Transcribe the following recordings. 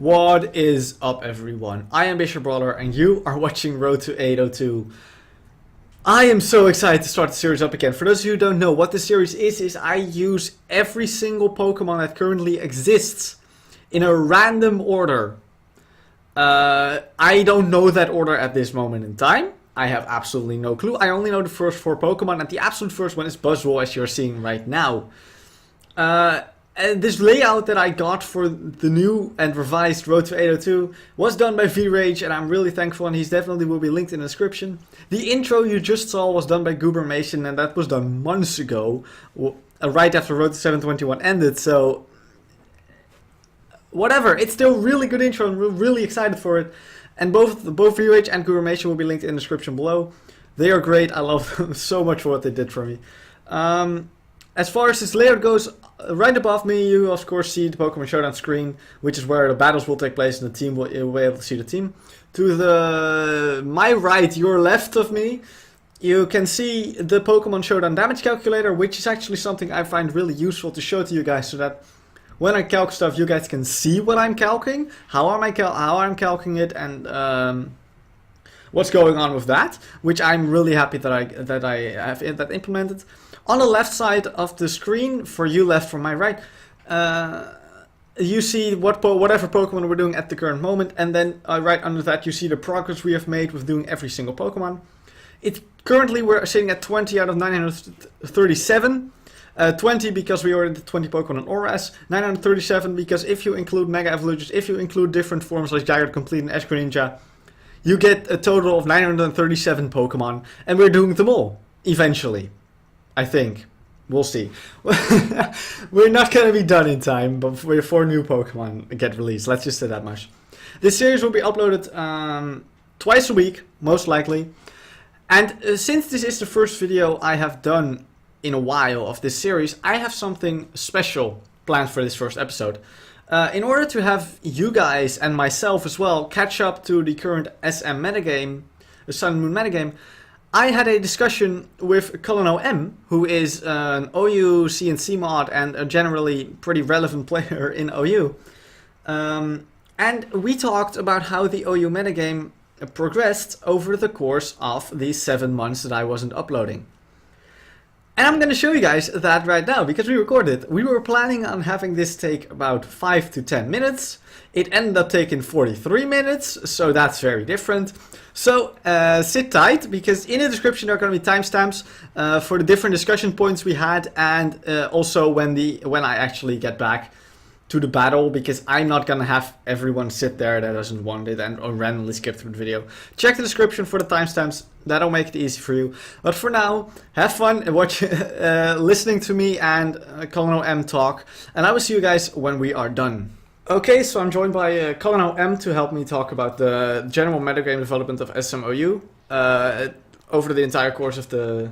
What is up, everyone? I am Bishop Brawler and you are watching Road to 802. I am so excited to start the series up again. For those of you who don't know what the series is I use every single Pokemon that currently exists in a random order. I don't know that order at this moment in time. I have absolutely no clue. I only know the first 4 Pokemon, and the absolute first one is Buzzwole, as you're seeing right now. And this layout that I got for the new and revised Road to 802 was done by V-Rage, and I'm really thankful, and he definitely will be linked in the description. The intro you just saw was done by Goobermation, and that was done months ago, right after Road to 721 ended, so whatever, it's still a really good intro, and we're really excited for it. And both V-Rage and Goobermation will be linked in the description below. They are great, I love them so much for what they did for me. As far as this layout goes, right above me you of course see the Pokemon Showdown screen, which is where the battles will take place and the team will be able to see the team. To my right, your left of me, you can see the Pokemon Showdown damage calculator, which is actually something I find really useful to show to you guys, so that when I calc stuff you guys can see what I'm calcing, how I'm calcing it, and what's going on with that, which I'm really happy that I have that implemented. On the left side of the screen, for you left from my right, you see whatever Pokemon we're doing at the current moment, and then right under that you see the progress we have made with doing every single Pokemon. Currently we're sitting at 20 out of 937. 20 because we already did 20 Pokemon on ORAS, 937 because if you include Mega Evolutions, if you include different forms like Zygarde-Complete and Greninja, you get a total of 937 Pokemon, and we're doing them all, eventually. I think. We'll see. We're not going to be done in time, but 4 new Pokemon get released, let's just say that much. This series will be uploaded twice a week, most likely. And since this is the first video I have done in a while of this series, I have something special planned for this first episode. In order to have you guys and myself as well catch up to the current SM metagame, the Sun and Moon metagame, I had a discussion with Colonel M, who is an OU CNC mod and a generally pretty relevant player in OU. And we talked about how the OU metagame progressed over the course of these 7 months that I wasn't uploading. And I'm going to show you guys that right now, because we recorded. We were planning on having this take about 5 to 10 minutes. It ended up taking 43 minutes, so that's very different. So sit tight, because in the description there are going to be timestamps for the different discussion points we had, and also when I actually get back to the battle, because I'm not going to have everyone sit there that doesn't want it and or randomly skip through the video. Check the description for the timestamps, that'll make it easy for you. But for now, have fun and watch, listening to me and Colonel M talk, and I will see you guys when we are done. Okay, so I'm joined by Colonel M to help me talk about the general metagame development of SMOU over the entire course of the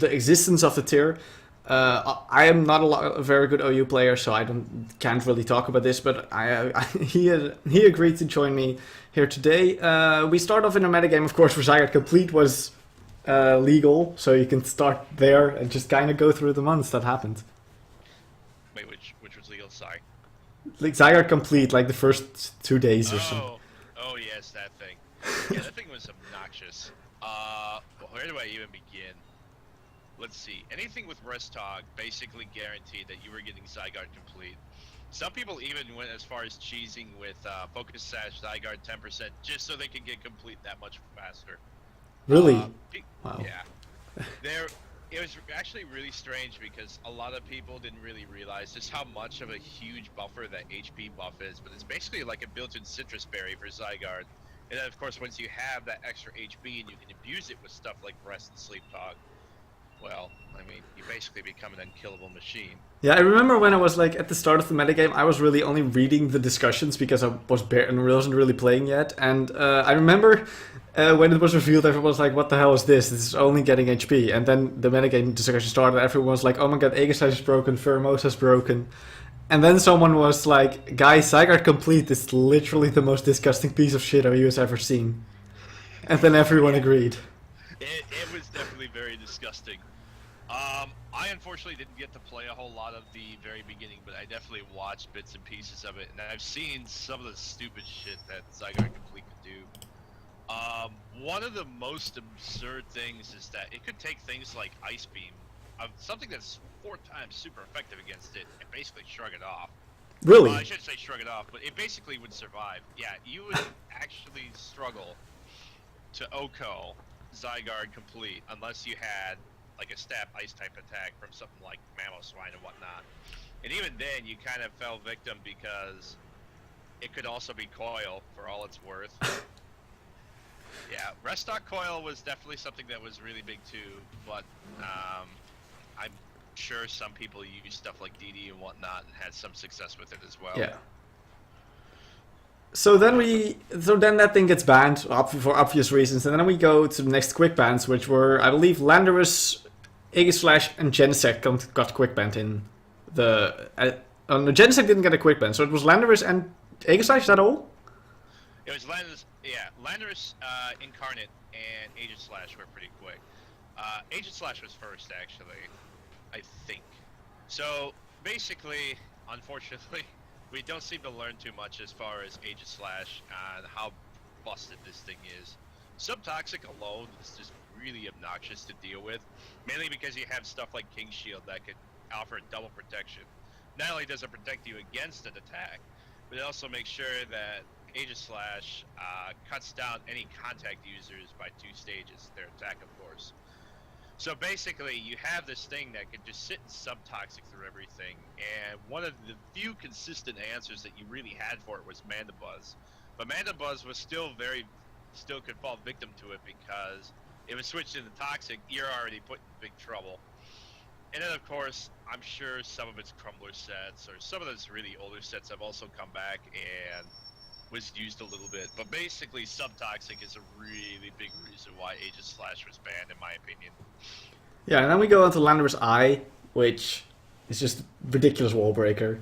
existence of the tier. I am not a very good OU player, so I can't really talk about this, but he agreed to join me here today. We start off in a metagame, of course, where Zygarde-Complete was legal, so you can start there and just kind of go through the months that happened. Wait, which was legal? Sorry. Like Zygarde-Complete, like the first 2 days or so. Oh yes, that thing. Yeah, that thing was obnoxious. Where do I even begin? Let's see. Anything with Restog basically guaranteed that you were getting Zygarde-Complete. Some people even went as far as cheesing with Focus Sash Zygarde 10% just so they could get Complete that much faster. Really? Wow. Yeah. It was actually really strange because a lot of people didn't really realize just how much of a huge buffer that HP buff is, but it's basically like a built-in citrus berry for Zygarde. And then of course once you have that extra HP and you can abuse it with stuff like Rest and Sleep Talk, well, I mean, you basically become an unkillable machine. Yeah, I remember when I was like at the start of the metagame, I was really only reading the discussions because I wasn't really playing yet. And I remember when it was revealed, everyone was like, what the hell is this? This is only getting HP. And then the metagame discussion started, everyone was like, oh my god, Aegislash is broken, Pheromosa is broken. And then someone was like, guys, Zygarde-Complete is literally the most disgusting piece of shit OU has ever seen. And then everyone agreed. It was definitely very disgusting. I unfortunately didn't get to play a whole lot of the very beginning, but I definitely watched bits and pieces of it, and I've seen some of the stupid shit that Zygarde-Complete could do. One of the most absurd things is that it could take things like Ice Beam, something that's 4 times super effective against it, and basically shrug it off. Really? Well, I shouldn't say shrug it off, but it basically would survive. Yeah, you would actually struggle to OHKO Zygarde-Complete unless you had like a stab ice type attack from something like Mamoswine and whatnot. And even then, you kind of fell victim because it could also be Coil for all it's worth. Yeah, Restock Coil was definitely something that was really big too, but I'm sure some people use stuff like DD and whatnot and had some success with it as well. Yeah. So then that thing gets banned for obvious reasons, and then we go to the next quick bans, which were, I believe, Landorus, Aegislash, and Genesect got quick banned in the. No, Genesect didn't get a quick ban, so it was Landorus and Aegislash. Is that all? It was Landorus, yeah, Landorus, Incarnate, and Aegislash were pretty quick. Aegislash was first, actually, I think. So basically, unfortunately, we don't seem to learn too much as far as Aegislash and how busted this thing is. Subtoxic alone is just really obnoxious to deal with, mainly because you have stuff like King Shield that could offer double protection. Not only does it protect you against an attack, but it also makes sure that Aegislash cuts down any contact users by 2 stages, their attack of course. So basically, you have this thing that can just sit and subtoxic through everything, and one of the few consistent answers that you really had for it was Mandibuzz. But Mandibuzz was still could fall victim to it because if it switched into Toxic, you're already put in big trouble. And then of course, I'm sure some of its Crumbler sets, or some of those really older sets have also come back and was used a little bit. But basically, Subtoxic is a really big reason why Aegislash was banned, in my opinion. Yeah, and then we go on to Landorus Eye, which is just a ridiculous wall breaker.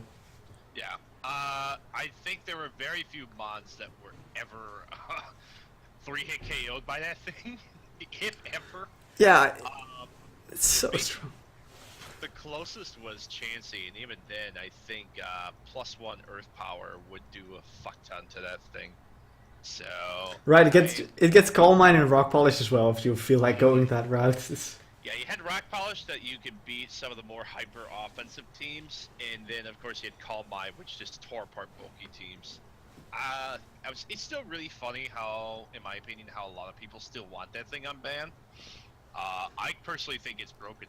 Yeah. I think there were very few mons that were ever 3-hit KO'd by that thing, if ever. Yeah, it's so strong. The closest was Chansey, and even then, I think +1 Earth Power would do a fuck ton to that thing. So right, it gets Calm Mind and Rock Polish as well if you feel like going that route. Yeah, you had Rock Polish that you could beat some of the more hyper offensive teams, and then of course you had Calm Mind, which just tore apart bulky teams. It's still really funny how, in my opinion, how a lot of people still want that thing unbanned. I personally think it's broken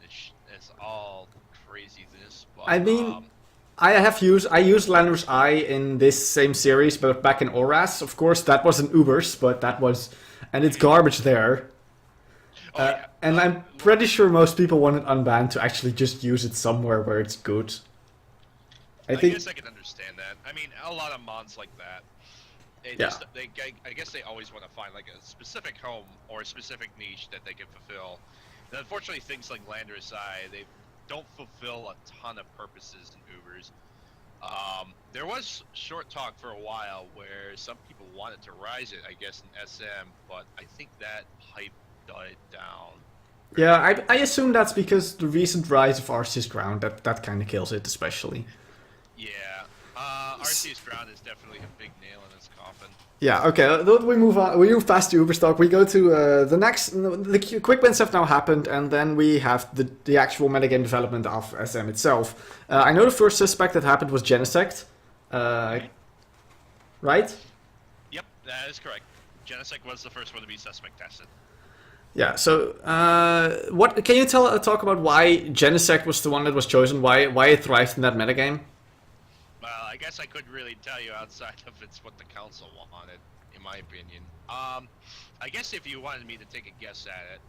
as all craziness. But, I mean, I used Landorus Eye in this same series, but back in Oras. Of course, that wasn't Ubers, but that was, and it's garbage there. Yeah. And I'm pretty sure most people want it unbanned to actually just use it somewhere where it's good. I guess I can understand that. I mean, a lot of mons like that. I guess they always want to find like a specific home or a specific niche that they can fulfill. And unfortunately, things like Landorus Eye, they don't fulfill a ton of purposes in Ubers. There was short talk for a while where some people wanted to rise it, I guess, in SM, but I think that hype died down. Yeah, I assume that's because the recent rise of Arceus Ground, that kind of kills it, especially. Yeah, Arceus Ground is definitely a big nail in its coffin. Yeah, okay, we move on. We move past the Uberstock. We go to the next. The quick wins have now happened, and then we have the actual metagame development of SM itself. I know the first suspect that happened was Genesect. Right? Yep, that is correct. Genesect was the first one to be suspect tested. Yeah. So, what can you talk about why Genesect was the one that was chosen? Why it thrived in that metagame? Well, I guess I couldn't really tell you outside of it's what the council wanted, in my opinion. I guess if you wanted me to take a guess at it,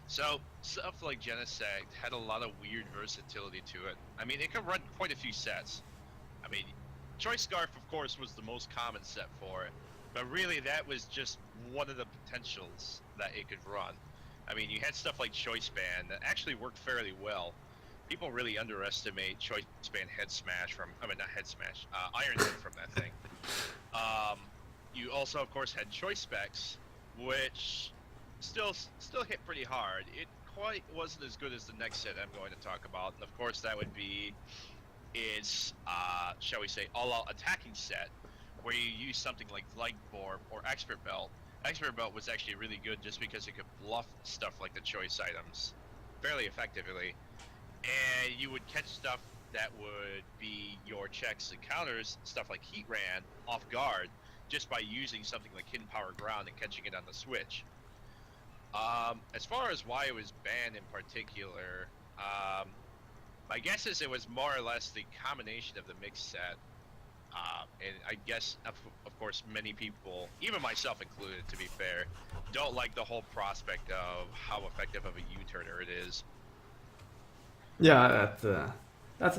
so stuff like Genesect had a lot of weird versatility to it. I mean, it could run quite a few sets. I mean, Choice Scarf, of course, was the most common set for it, but really that was just one of the potentials that it could run. I mean, you had stuff like Choice Band that actually worked fairly well. People really underestimate Choice Band Head Smash not Head Smash, Iron Head from that thing. You also, of course, had Choice Specs, which still hit pretty hard. It quite wasn't as good as the next set I'm going to talk about. And of course, that would be its, shall we say, all-out attacking set, where you use something like Light Orb or Expert Belt. Expert Belt was actually really good just because it could bluff stuff like the choice items fairly effectively, and you would catch stuff that would be your checks and counters, stuff like Heat Ran, off guard, just by using something like Hidden Power Ground and catching it on the switch. As far as why it was banned in particular, my guess is it was more or less the combination of the mix set. And I guess, of course, many people, even myself included, to be fair, don't like the whole prospect of how effective of a U-turner it is. Yeah, that's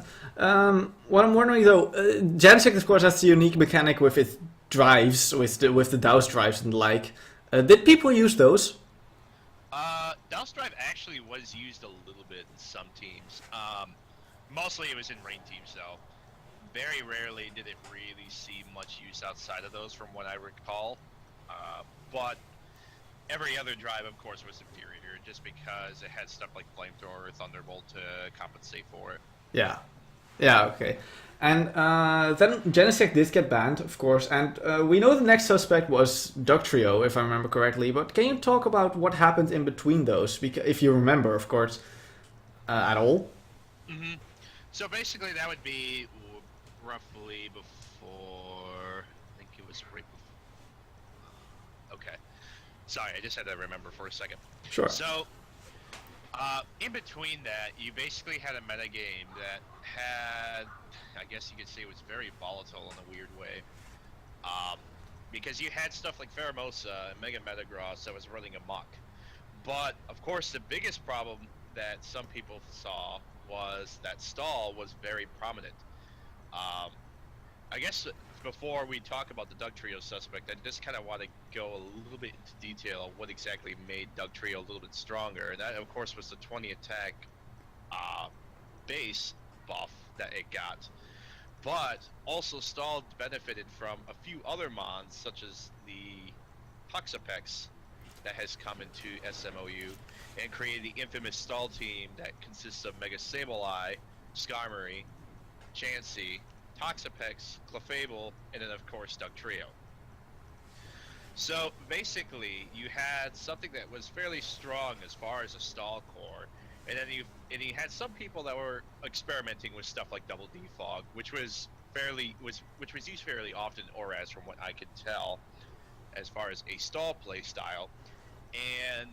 what I'm wondering though. Genesect, of course, has the unique mechanic with its drives, with the Douse drives and the like. Did people use those? Douse Drive actually was used a little bit in some teams. Mostly it was in rain teams, though. Very rarely did it really see much use outside of those, from what I recall. But every other drive, of course, was inferior, just because it had stuff like Flamethrower or Thunderbolt to compensate for it. Yeah. Yeah, okay. And then Genesect did get banned, of course, and we know the next suspect was Dugtrio, if I remember correctly, but can you talk about what happened in between those, because, if you remember, of course, at all? Mm-hmm. So basically that would be roughly before, I think it was right before, okay. Sorry, I just had to remember for a second. Sure. So, in between that, you basically had a metagame that had, I guess you could say, it was very volatile in a weird way. Because you had stuff like Pheromosa and Mega Metagross that was running amok. But, of course, the biggest problem that some people saw was that stall was very prominent. I guess before we talk about the Dugtrio suspect, I just kind of want to go a little bit into detail of what exactly made Dugtrio a little bit stronger, and that, of course, was the 20 attack base buff that it got. But also Stall benefited from a few other mons, such as the Toxapex that has come into SMOU, and created the infamous Stall team that consists of Mega Sableye, Skarmory, Chansey, Toxapex, Clefable, and then of course Dugtrio. So basically, you had something that was fairly strong as far as a stall core, and then you had some people that were experimenting with stuff like Double Defog, which was used fairly often in ORAS from what I could tell, as far as a stall play style, and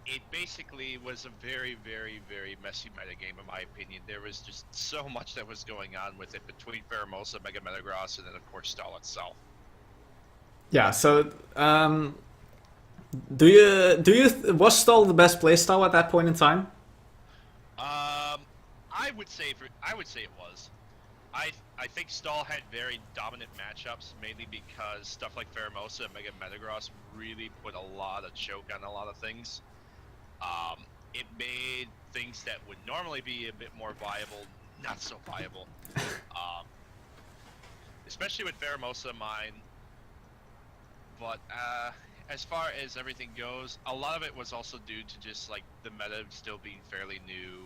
it basically was a very, very, very messy metagame in my opinion. There was just so much that was going on with it between Pheromosa, Mega Metagross, and then of course Stall itself. Yeah, so was Stall the best playstyle at that point in time? I would say it was. I think Stall had very dominant matchups, mainly because stuff like Pheromosa and Mega Metagross really put a lot of choke on a lot of things. It made things that would normally be a bit more viable, not so viable. Especially with Pheromosa mine. But as far as everything goes, a lot of it was also due to just like the meta still being fairly new.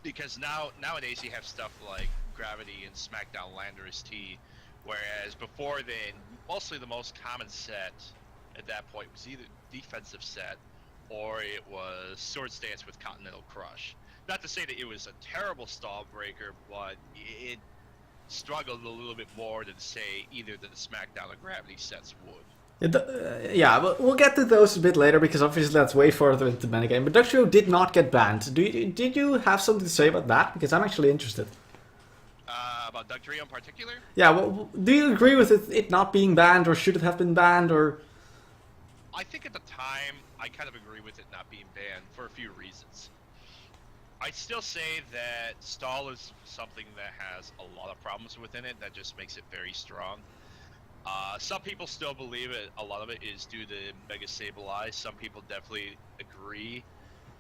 Because nowadays you have stuff like Gravity and SmackDown Landorus-T, whereas before then, mostly the most common set at that point was either defensive set or it was Sword Stance with Continental Crush. Not to say that it was a terrible stall breaker, but it struggled a little bit more than, say, either the SmackDown or Gravity sets would. Yeah, but we'll get to those a bit later, because obviously that's way further into the metagame. But Dugtrio did not get banned. Did you have something to say about that? Because I'm actually interested. About Dugtrio in particular? Yeah, well, do you agree with it not being banned, or should it have been banned, or... I think at the time, I kind of agree with it not being banned for a few reasons. I'd still say that Stall is something that has a lot of problems within it that just makes it very strong. Some people still believe it. A lot of it is due to Mega Sableye. Some people definitely agree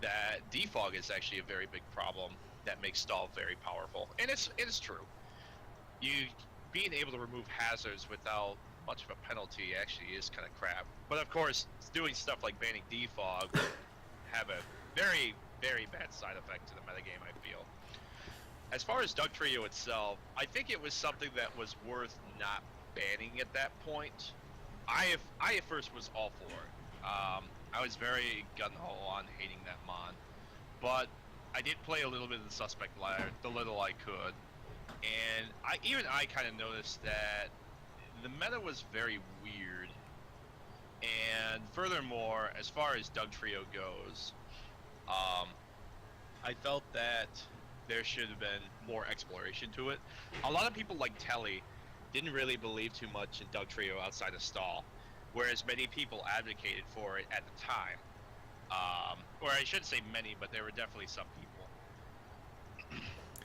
that defog is actually a very big problem that makes Stall very powerful, and it is true. You being able to remove hazards without much of a penalty actually is kind of crap. But of course, doing stuff like banning defog would have a very, very bad side effect to the metagame, I feel. As far as Dugtrio itself, I think it was something that was worth not banning at that point. I at first was all for it. I was very gung-ho on hating that mon, but I did play a little bit of the suspect ladder, the little I could, and I kind of noticed that the meta was very weird. And furthermore, as far as Dugtrio goes, I felt that there should have been more exploration to it. A lot of people like Telly didn't really believe too much in Dugtrio outside of stall, whereas many people advocated for it at the time. Or I should say many, but there were definitely some people.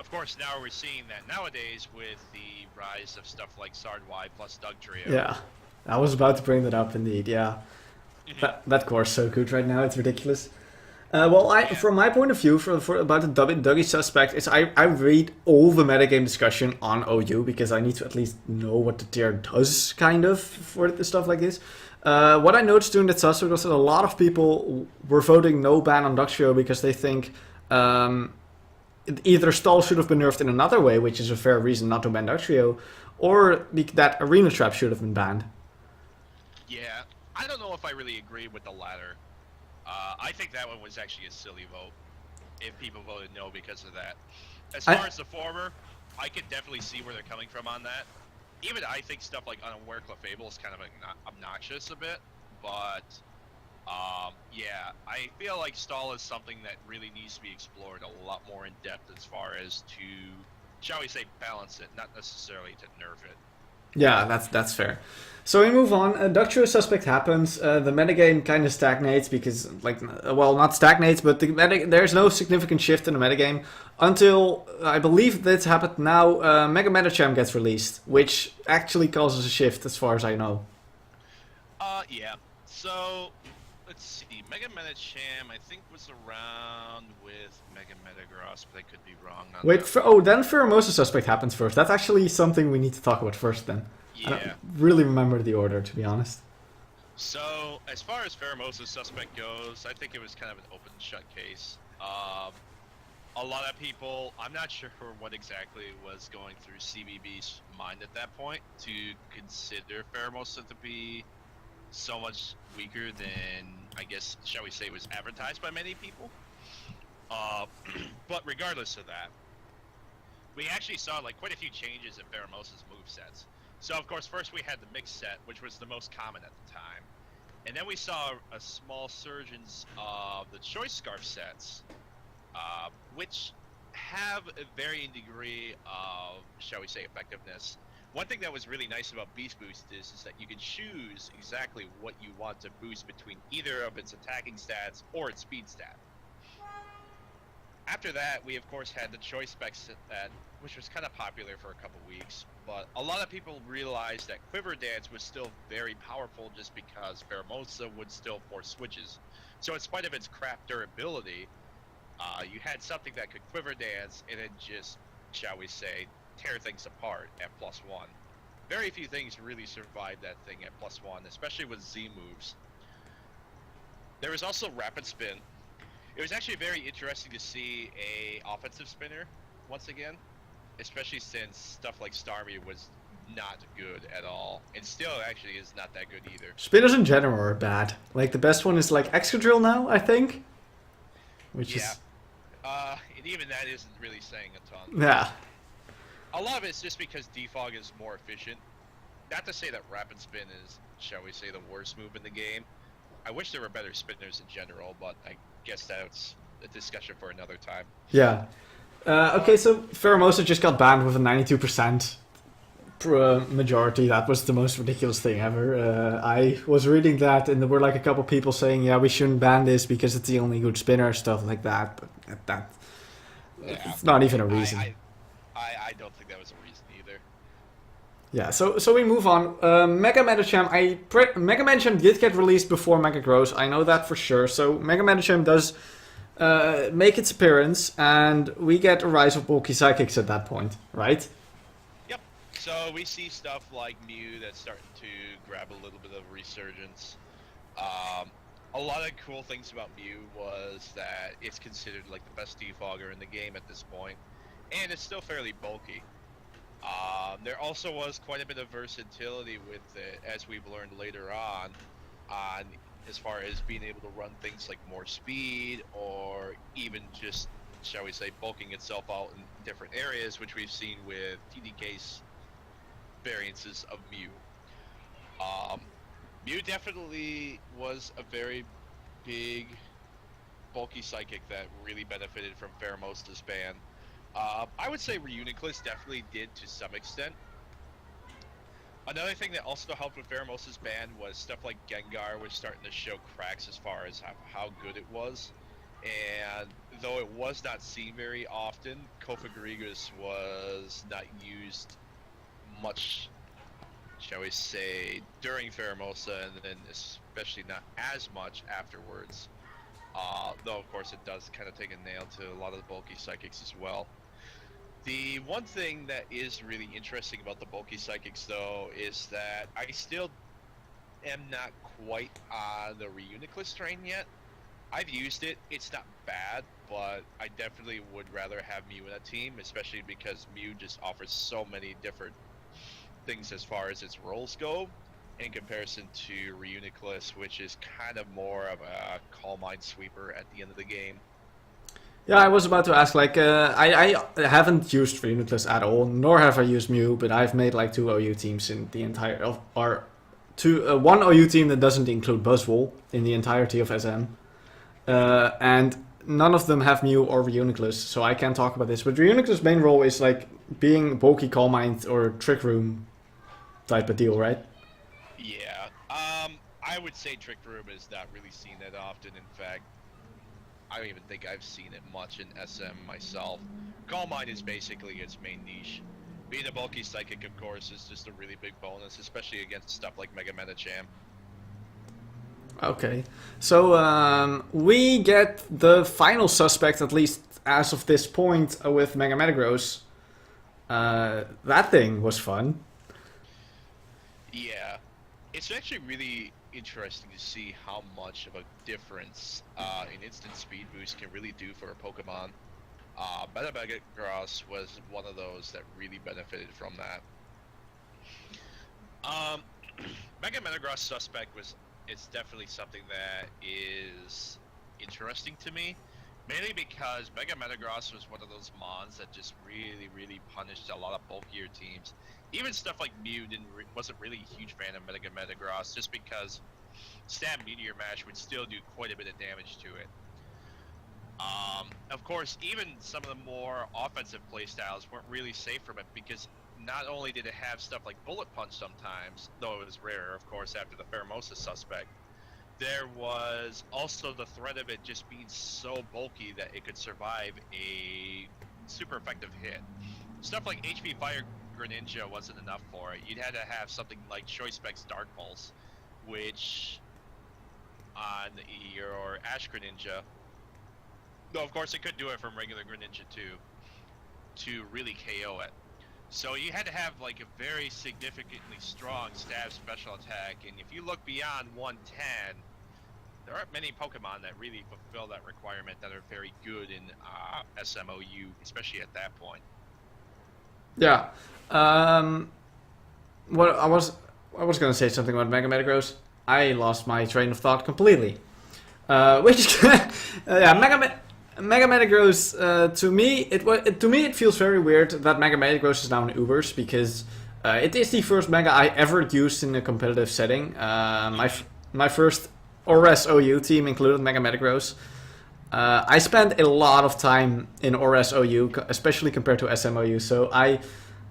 Of course, now we're seeing that nowadays with the rise of stuff like Sardwy plus Dugtrio. Yeah, I was about to bring that up indeed, yeah. That core is so good right now, it's ridiculous. From my point of view, for about the Dougie suspect, is I read all the metagame discussion on OU because I need to at least know what the tier does, kind of, for the stuff like this. What I noticed during that suspect was that a lot of people were voting no ban on Dugtrio because they think either stall should have been nerfed in another way, which is a fair reason not to ban Dugtrio, or that arena trap should have been banned. Yeah, I don't know if I really agree with the latter. I think that one was actually a silly vote if people voted no because of that. As far as the former, I could definitely see where they're coming from on that. Even I think stuff like Unaware Clefable is kind of obnoxious a bit, but yeah, I feel like stall is something that really needs to be explored a lot more in depth as far as to, shall we say, balance it, not necessarily to nerf it. Yeah, that's fair. So we move on. Dugtrio suspect happens. The metagame kind of stagnates because, not stagnates, but there's no significant shift in the metagame until, I believe that's happened now, Mega Medicham gets released, which actually causes a shift as far as I know. Yeah. So, let's see. Mega Medicham, I think, was around with Mega Metagross, but I could be wrong on that. Then Pheromosa suspect happens first. That's actually something we need to talk about first then. Yeah. I don't really remember the order, to be honest. So, as far as Pheromosa suspect goes, I think it was kind of an open shut case. A lot of people, I'm not sure what exactly was going through CBB's mind at that point to consider Pheromosa to be so much weaker than, I guess, shall we say, was advertised by many people. But regardless of that, we actually saw quite a few changes in Pheromosa's movesets. So of course, first we had the mix set, which was the most common at the time. And then we saw a small surgence of the choice scarf sets, which have a varying degree of, shall we say, effectiveness. One thing that was really nice about Beast Boost is that you can choose exactly what you want to boost between either of its attacking stats or its speed stat. After that, we of course had the choice spec set, which was kind of popular for a couple weeks, but a lot of people realized that Quiver Dance was still very powerful just because Pheromosa would still force switches. So in spite of its crap durability, you had something that could Quiver Dance and then just, shall we say, tear things apart at +1. Very few things really survived that thing at +1, especially with Z moves. There was also Rapid Spin. It was actually very interesting to see a offensive spinner once again, especially since stuff like Starmie was not good at all, and still actually is not that good either. Spinners in general are bad. The best one is Excadrill now, I think. Which is... and even that isn't really saying a ton. Yeah. A lot of it's just because defog is more efficient. Not to say that Rapid Spin is, shall we say, the worst move in the game. I wish there were better spinners in general, but I guess that's a discussion for another time. Yeah. Okay, so Pheromosa just got banned with a 92% majority. That was the most ridiculous thing ever. I was reading that, and there were a couple people saying, yeah, we shouldn't ban this because it's the only good spinner, stuff like that. But it's not even a reason. I don't think that was a reason either. Yeah, so we move on. Mega Medicham, Mega Medicham did get released before Metagross. I know that for sure. So Mega Medicham does make its appearance, and we get a rise of bulky psychics at that point, right? Yep. So we see stuff like Mew that's starting to grab a little bit of resurgence. A lot of cool things about Mew was that it's considered like the best defogger in the game at this point, and it's still fairly bulky. There also was quite a bit of versatility with it, as we've learned later on as far as being able to run things like more speed, or even just, shall we say, bulking itself out in different areas, which we've seen with TDK's variances of Mew. Mew definitely was a very big, bulky psychic that really benefited from Pheromosa's ban. I would say Reuniclus definitely did to some extent. Another thing that also helped with Pheromosa's ban was stuff like Gengar was starting to show cracks as far as how good it was. And though it was not seen very often, Cofagrigus was not used much, shall we say, during Pheromosa, and then especially not as much afterwards. Though, of course, it does kind of take a nail to a lot of the bulky psychics as well. The one thing that is really interesting about the bulky psychics, though, is that I still am not quite on the Reuniclus train yet. I've used it. It's not bad, but I definitely would rather have Mew in a team, especially because Mew just offers so many different things as far as its roles go, in comparison to Reuniclus, which is kind of more of a Calm Mind sweeper at the end of the game. Yeah, I was about to ask, like, I haven't used Reuniclus at all, nor have I used Mew, but I've made like 2 OU teams in the entire, one OU team that doesn't include Buzzwole in the entirety of SM. And none of them have Mew or Reuniclus, so I can't talk about this. But Reuniclus' main role is like being bulky Calm Mind or Trick Room type of deal, right? Yeah, I would say Trick Room is not really seen that often. In fact, I don't even think I've seen it much in SM myself. Calm Mind is basically its main niche. Being a bulky psychic, of course, is just a really big bonus, especially against stuff like Mega Medicham. Okay, so we get the final suspect, at least as of this point, with Mega Metagross. That thing was fun. Yeah, it's actually really interesting to see how much of a difference an instant speed boost can really do for a Pokemon. Metagross was one of those that really benefited from that. Mega Metagross suspect it's definitely something that is interesting to me, mainly because Mega Metagross was one of those mons that just really punished a lot of bulkier teams. Even stuff like Mew wasn't really a huge fan of Mega Metagross, just because Stab Meteor Mash would still do quite a bit of damage to it. Of course, even some of the more offensive playstyles weren't really safe from it, because not only did it have stuff like Bullet Punch sometimes, though it was rare, of course, after the Pheromosa suspect, there was also the threat of it just being so bulky that it could survive a super effective hit. Stuff like HP Fire Greninja wasn't enough for it. You'd had to have something like Choice Specs Dark Pulse, which on your Ash Greninja, though of course it could do it from regular Greninja too, to really KO it. So you had to have like a very significantly strong stab special attack, and if you look beyond 110, there aren't many Pokemon that really fulfill that requirement that are very good in SMOU, especially at that point. Yeah. What I was gonna say something about Mega Metagross. I lost my train of thought completely. Which yeah, Mega Metagross, to me it feels very weird that Mega Metagross is now in Ubers, because it is the first Mega I ever used in a competitive setting. My first ORS OU team included Mega Metagross. I spent a lot of time in ORS OU, especially compared to SMOU, so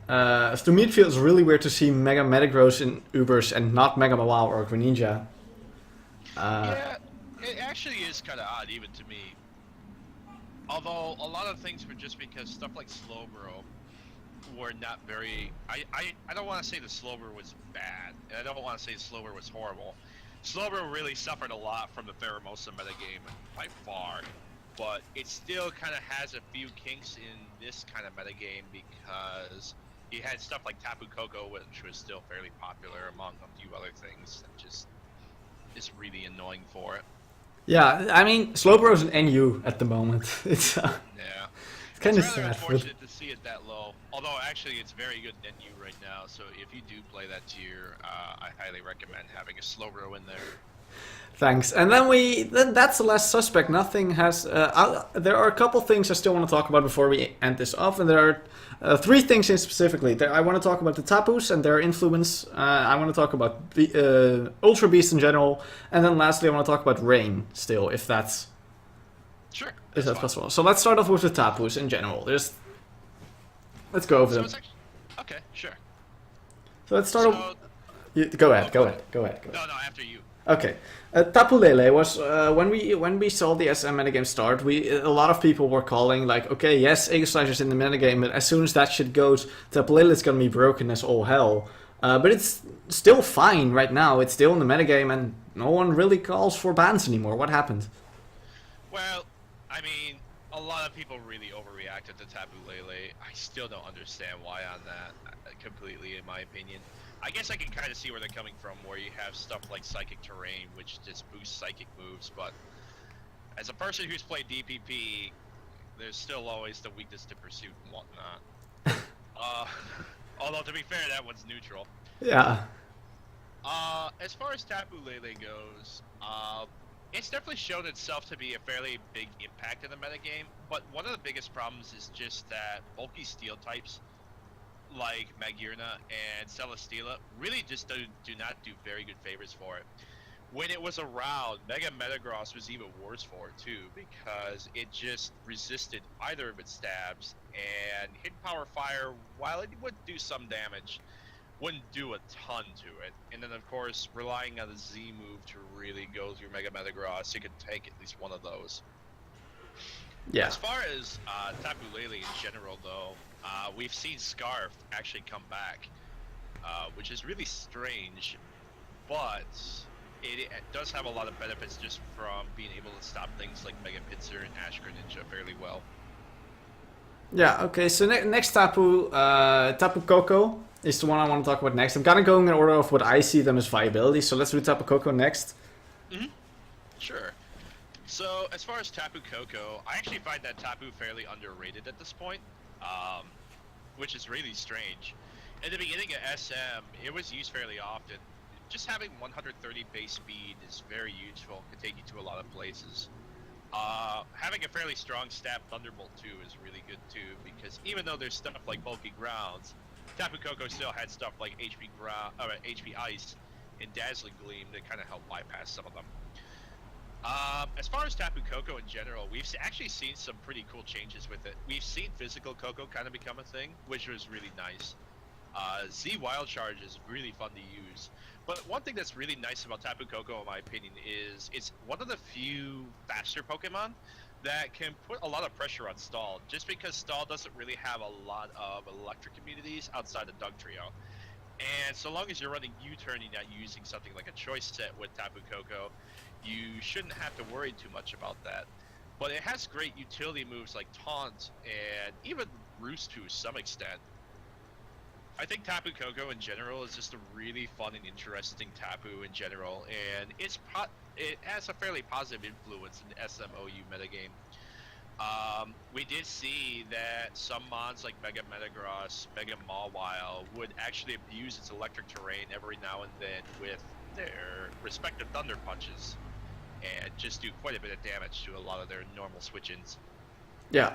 to me it feels really weird to see Mega Metagross in Ubers and not Mega Mawile or Greninja. Yeah, it actually is kind of odd even to me. Although a lot of things were just because stuff like Slowbro were not very. I don't want to say the Slowbro was bad, and I don't want to say Slowbro was horrible. Slowbro really suffered a lot from the Pheromosa metagame by far, but it still kind of has a few kinks in this kind of metagame, because you had stuff like Tapu Koko, which was still fairly popular among a few other things. That just is really annoying for it. Yeah, I mean, Slowbro is an NU at the moment. It's Yeah. kind of It's rather sad. unfortunate to see it that low. Although actually, it's very good in NU right now. So if you do play that tier, I highly recommend having a Slowbro in there. Thanks. And then that's the last suspect. Nothing has. There are a couple things I still want to talk about before we end this off, and there are 3 things in specifically. I want to talk about the Tapus and their influence. I want to talk about Ultra Beast in general, and then lastly, I want to talk about Rain. Still, if that's Sure. if that's possible. So let's start off with the Tapus in general. Let's go over them. Okay, sure. So let's start off. Go ahead. Go ahead. No, after you. Okay, Tapu Lele was when we saw the SM metagame start. A lot of people were calling like, okay, yes, Aegislash is in the metagame, but as soon as that shit goes, Tapu Lele is gonna be broken as all hell. But it's still fine right now. It's still in the metagame, and no one really calls for bans anymore. What happened? Well, I mean, a lot of people really overreacted to Tapu Lele. I still don't understand why on that completely, in my opinion. I guess I can kind of see where they're coming from, where you have stuff like Psychic Terrain, which just boosts Psychic moves, but as a person who's played DPP, there's still always the weakness to Pursuit and whatnot. Although, to be fair, that one's neutral. Yeah. As far as Tapu Lele goes, it's definitely shown itself to be a fairly big impact in the metagame, but one of the biggest problems is just that bulky steel types like Magearna and Celesteela really just do not do very good favors for it. When it was around, Mega Metagross was even worse for it too, because it just resisted either of its stabs, and Hidden Power Fire, while it would do some damage, wouldn't do a ton to it. And then of course, relying on the Z move to really go through Mega Metagross, you could take at least one of those. Yeah. As far as Tapu Lele in general, though, we've seen Scarf actually come back, which is really strange, but it does have a lot of benefits just from being able to stop things like Mega Pinsir and Ash Greninja fairly well. Yeah, okay, so next Tapu, Tapu Koko is the one I want to talk about next. I'm kind of going in order of what I see them as viability, so let's do Tapu Koko next. Mm-hmm. Sure. So, as far as Tapu Koko, I actually find that Tapu fairly underrated at this point, which is really strange. In the beginning of SM, it was used fairly often. Just having 130 base speed is very useful, can take you to a lot of places. Having a fairly strong stab Thunderbolt too is really good too, because even though there's stuff like bulky grounds, Tapu Koko still had stuff like HP Ice and Dazzling Gleam that kind of help bypass some of them. As far as Tapu Koko in general, we've actually seen some pretty cool changes with it. We've seen physical Koko kind of become a thing, which was really nice. Z Wild Charge is really fun to use. But one thing that's really nice about Tapu Koko, in my opinion, is it's one of the few faster Pokemon that can put a lot of pressure on Stall, just because Stall doesn't really have a lot of electric immunities outside of Dugtrio. And so long as you're running U-turn and not using something like a choice set with Tapu Koko, you shouldn't have to worry too much about that. But it has great utility moves like Taunt and even Roost to some extent. I think Tapu Koko in general is just a really fun and interesting Tapu in general, and it has a fairly positive influence in the SMOU metagame. We did see that some mons like Mega Metagross, Mega Mawile would actually abuse its electric terrain every now and then with their respective Thunder Punches, and just do quite a bit of damage to a lot of their normal switch-ins. Yeah.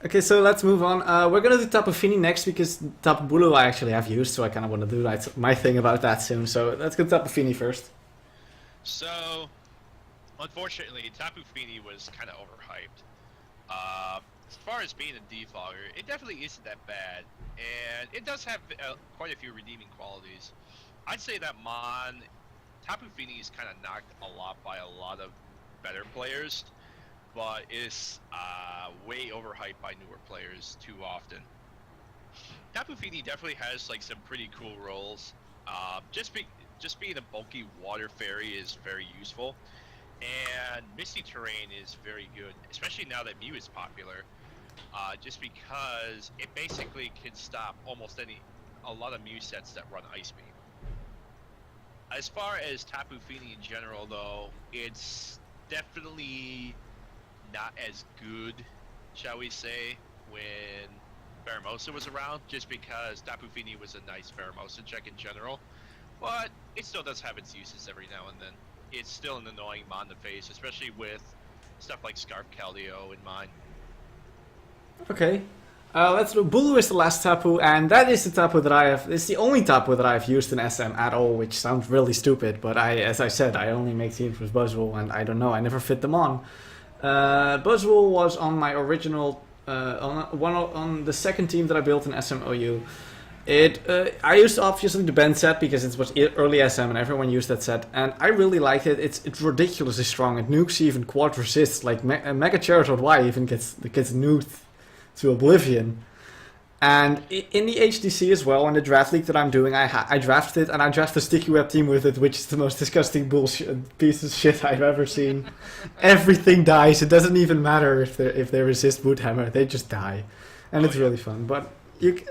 Okay, so let's move on. We're gonna do Tapu Fini next because Tapu Bulu I actually have used, so I kind of want to do my thing about that soon. So let's go Tapu Fini first. So, unfortunately, Tapu Fini was kind of overhyped. As far as being a defogger, it definitely isn't that bad, and it does have quite a few redeeming qualities. I'd say that Tapu Fini is kind of knocked a lot by a lot of better players, but is way overhyped by newer players too often. Tapu Fini definitely has like some pretty cool roles. Just being a bulky water fairy is very useful, and Misty Terrain is very good, especially now that Mew is popular. just because it basically can stop almost a lot of Mew sets that run Ice Beam. As far as Tapu Fini in general, though, it's definitely not as good, shall we say, when Pheromosa was around, just because Tapu Fini was a nice Pheromosa check in general, but it still does have its uses every now and then. It's still an annoying mon to face, especially with stuff like Scarf Keldeo in mind. Okay. Let's do Bulu is the last Tapu, and that is the Tapu that I have. It's the only Tapu that I've used in SM at all, which sounds really stupid, but as I said, I only make teams with Buzzwole, and I don't know, I never fit them on. Buzzwole was on my original, on the second team that I built in SMOU. I used obviously the bend set because it was early SM and everyone used that set, and I really liked it. It's ridiculously strong. It nukes even quad resists. Like Mega Charizard Y even gets nuked to oblivion. And in the HDC as well, in the draft league that I'm doing, I drafted it, and I drafted a sticky web team with it, which is the most disgusting bullshit piece of shit I've ever seen. Everything dies. It doesn't even matter if they resist Wood Hammer. They just die, and it's really fun. But you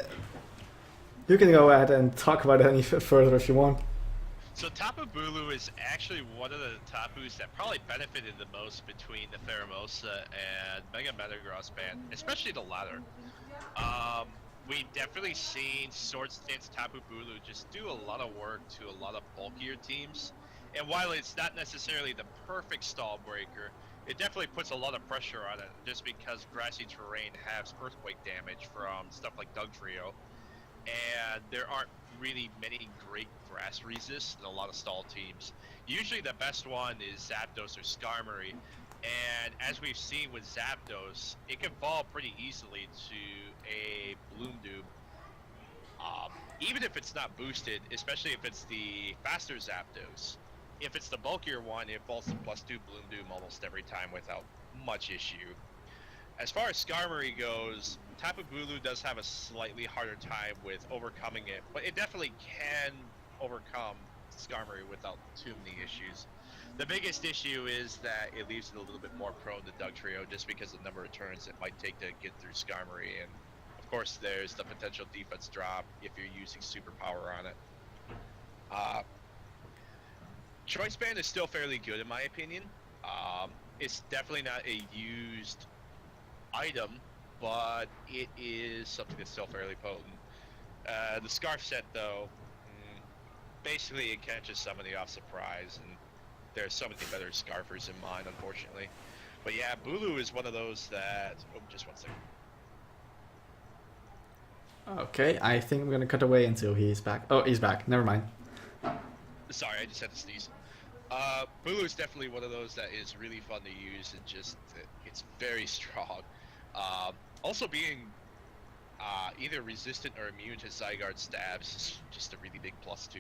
can go ahead and talk about it any further if you want. So Tapu Bulu is actually one of the Tapus that probably benefited the most between the Pheromosa and Mega Metagross ban, especially the latter. We've definitely seen Sword Stance Tapu Bulu just do a lot of work to a lot of bulkier teams. And while it's not necessarily the perfect stall breaker, it definitely puts a lot of pressure on it just because grassy terrain has earthquake damage from stuff like Dugtrio. And there aren't really many great grass resists in a lot of stall teams. Usually the best one is Zapdos or Skarmory, and as we've seen with Zapdos, it can fall pretty easily to a Bloom Doob. Even if it's not boosted, especially if it's the faster Zapdos. If it's the bulkier one, it falls to +2 Bloom Doob almost every time without much issue. As far as Skarmory goes, Tapu Bulu does have a slightly harder time with overcoming it, but it definitely can overcome Skarmory without too many issues. The biggest issue is that it leaves it a little bit more prone to Dugtrio just because of the number of turns it might take to get through Skarmory, and of course there's the potential defense drop if you're using superpower on it. Choice Band is still fairly good in my opinion. It's definitely not a used item, but it is something that's still fairly potent. The Scarf set, though, basically it catches somebody off surprise, and there's so many better Scarfers in mine, unfortunately. But yeah, Bulu is one of those that... Oh, just one second. Okay, I think I'm gonna cut away until he's back. Oh, he's back. Never mind. Sorry, I just had to sneeze. Bulu is definitely one of those that is really fun to use, and just, it's very strong. Also being either resistant or immune to Zygarde stabs is just a really big +2.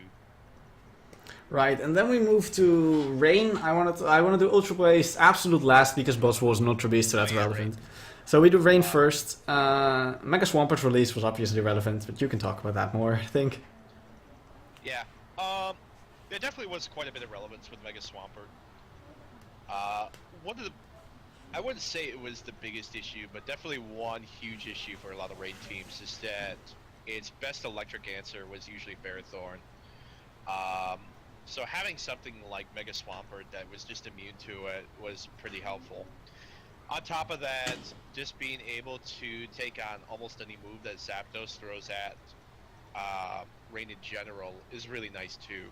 Right, and then we move to Rain. I want to do Ultra Blaze absolute last because Buzzwole is an Ultra Beast, so that's relevant. Rain. So we do Rain first. Mega Swampert release was obviously relevant, but you can talk about that more, I think. Yeah, there definitely was quite a bit of relevance with Mega Swampert. One of the... I wouldn't say it was the biggest issue, but definitely one huge issue for a lot of raid teams is that its best electric answer was usually Ferrothorn. So having something like Mega Swampert that was just immune to it was pretty helpful. On top of that, just being able to take on almost any move that Zapdos throws at Rain in general is really nice too.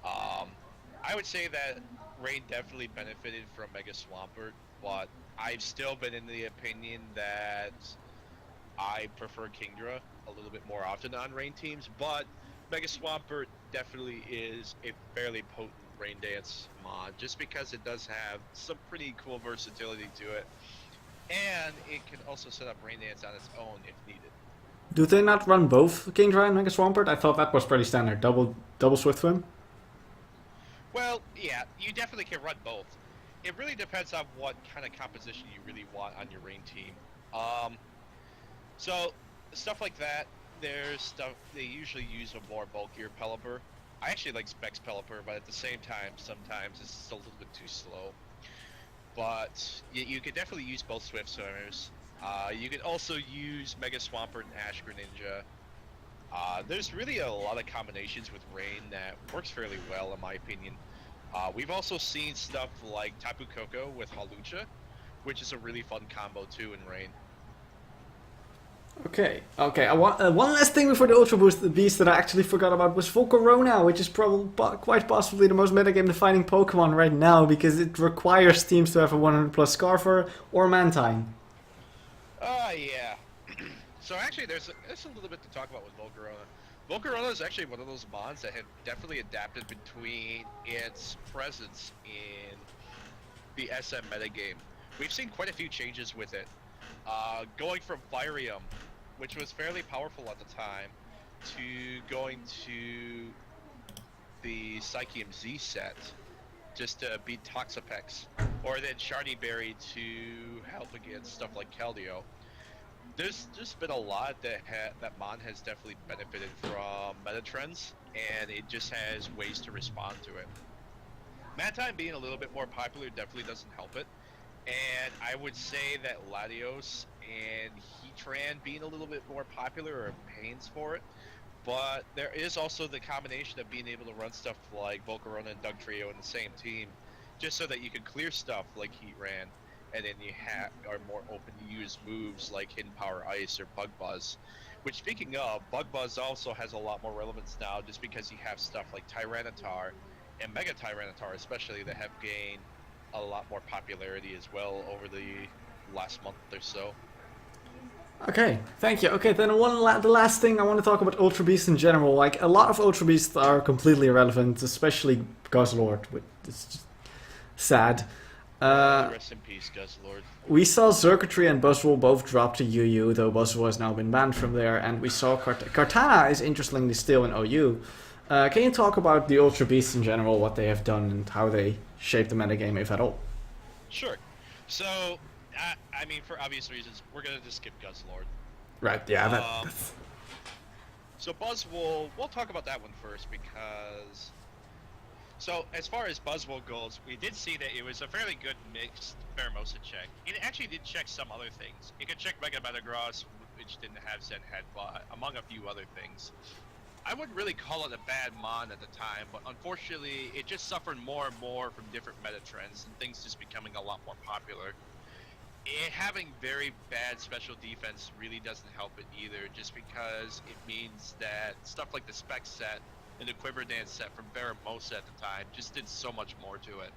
I would say that Rain definitely benefited from Mega Swampert, but I've still been in the opinion that I prefer Kingdra a little bit more often on Rain teams, but Mega Swampert definitely is a fairly potent Rain Dance mod, just because it does have some pretty cool versatility to it, and it can also set up Rain Dance on its own if needed. Do they not run both Kingdra and Mega Swampert? I thought that was pretty standard, double Swift Swim. Well, yeah, you definitely can run both. It really depends on what kind of composition you really want on your Rain team. So, stuff like that, there's stuff, they usually use a more bulkier Pelipper. I actually like Specs Pelipper, but at the same time, sometimes it's just a little bit too slow. but you could definitely use both Swift Swimmers. You could also use Mega Swampert and Ash Greninja. There's really a lot of combinations with Rain that works fairly well, in my opinion. We've also seen stuff like Tapu Koko with Hawlucha, which is a really fun combo too in Rain. Okay. I want one last thing before the Ultra Boost Beast that I actually forgot about was Volcarona, which is probably quite possibly the most metagame defining Pokemon right now because it requires teams to have a 100 plus Scarfer or Mantine. Yeah. So actually, there's a little bit to talk about with Volcarona. Volcarona is actually one of those mons that have definitely adapted between its presence in the SM metagame. We've seen quite a few changes with it. Going from Firium, which was fairly powerful at the time, to going to the Psychium Z set, just to beat Toxapex, or then Shardy Berry to help against stuff like Keldeo. There's just been a lot that Mon has definitely benefited from meta trends, and it just has ways to respond to it. Mantine being a little bit more popular definitely doesn't help it, and I would say that Latios and Heatran being a little bit more popular are pains for it, but there is also the combination of being able to run stuff like Volcarona and Dugtrio in the same team, just so that you can clear stuff like Heatran, and then you are more open to use moves like Hidden Power Ice or Bug Buzz. Which, speaking of, Bug Buzz also has a lot more relevance now just because you have stuff like Tyranitar and Mega Tyranitar especially that have gained a lot more popularity as well over the last month or so. Okay, thank you. Okay, then the last thing I want to talk about Ultra Beasts in general. Like, a lot of Ultra Beasts are completely irrelevant, especially Guzzlord, which is just sad. Rest in peace, Guzzlord. We saw Xurkitree and Buzzwole both drop to UU, though Buzzwole has now been banned from there, and we saw Kartana is interestingly still in OU. Can you talk about the Ultra Beasts in general, what they have done, and how they shape the metagame, if at all? Sure. So, I mean, for obvious reasons, we're going to just skip Guzzlord. Right, yeah. That's... So Buzzwole, we'll talk about that one first because... So, as far as Buzzwole goes, we did see that it was a fairly good mixed Pheromosa check. It actually did check some other things. It could check Mega Metagross, which didn't have Zen Headbutt, among a few other things. I wouldn't really call it a bad mon at the time, but unfortunately, it just suffered more and more from different meta trends and things just becoming a lot more popular. It having very bad special defense really doesn't help it either, just because it means that stuff like the Spec set and the Quiver Dance set from Pheromosa at the time just did so much more to it.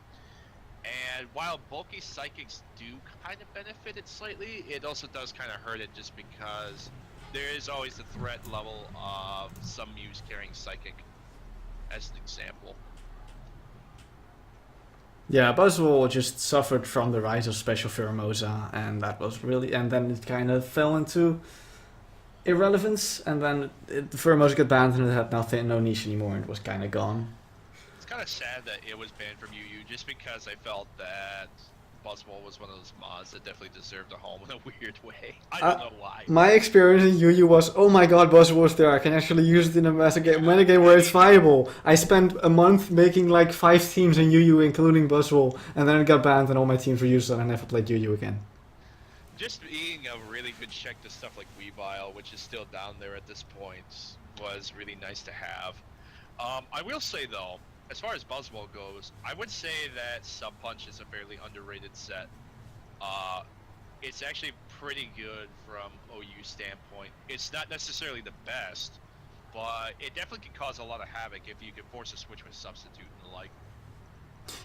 And while bulky Psychics do kind of benefit it slightly, it also does kind of hurt it just because there is always the threat level of some Mews carrying Psychic, as an example. Yeah, Buzzwole just suffered from the rise of Special Pheromosa, and that was really... And then it kind of fell into irrelevance, and then the Pheromosa got banned and it had no niche anymore, and it was kind of gone. It's kind of sad that it was banned from UU, just because I felt that Buzzwole was one of those mods that definitely deserved a home in a weird way. I don't know why. My experience in UU was, oh my god, Buzzwole's there, I can actually use it in a metagame where it's viable. I spent a month making like 5 teams in UU, including Buzzwole, and then it got banned and all my teams were used and I never played UU again. Just being a really good check to stuff like Weavile, which is still down there at this point, was really nice to have. I will say though, as far as Buzzwole goes, I would say that Sub Punch is a fairly underrated set. It's actually pretty good from OU standpoint. It's not necessarily the best, but it definitely can cause a lot of havoc if you can force a switch with Substitute and the like.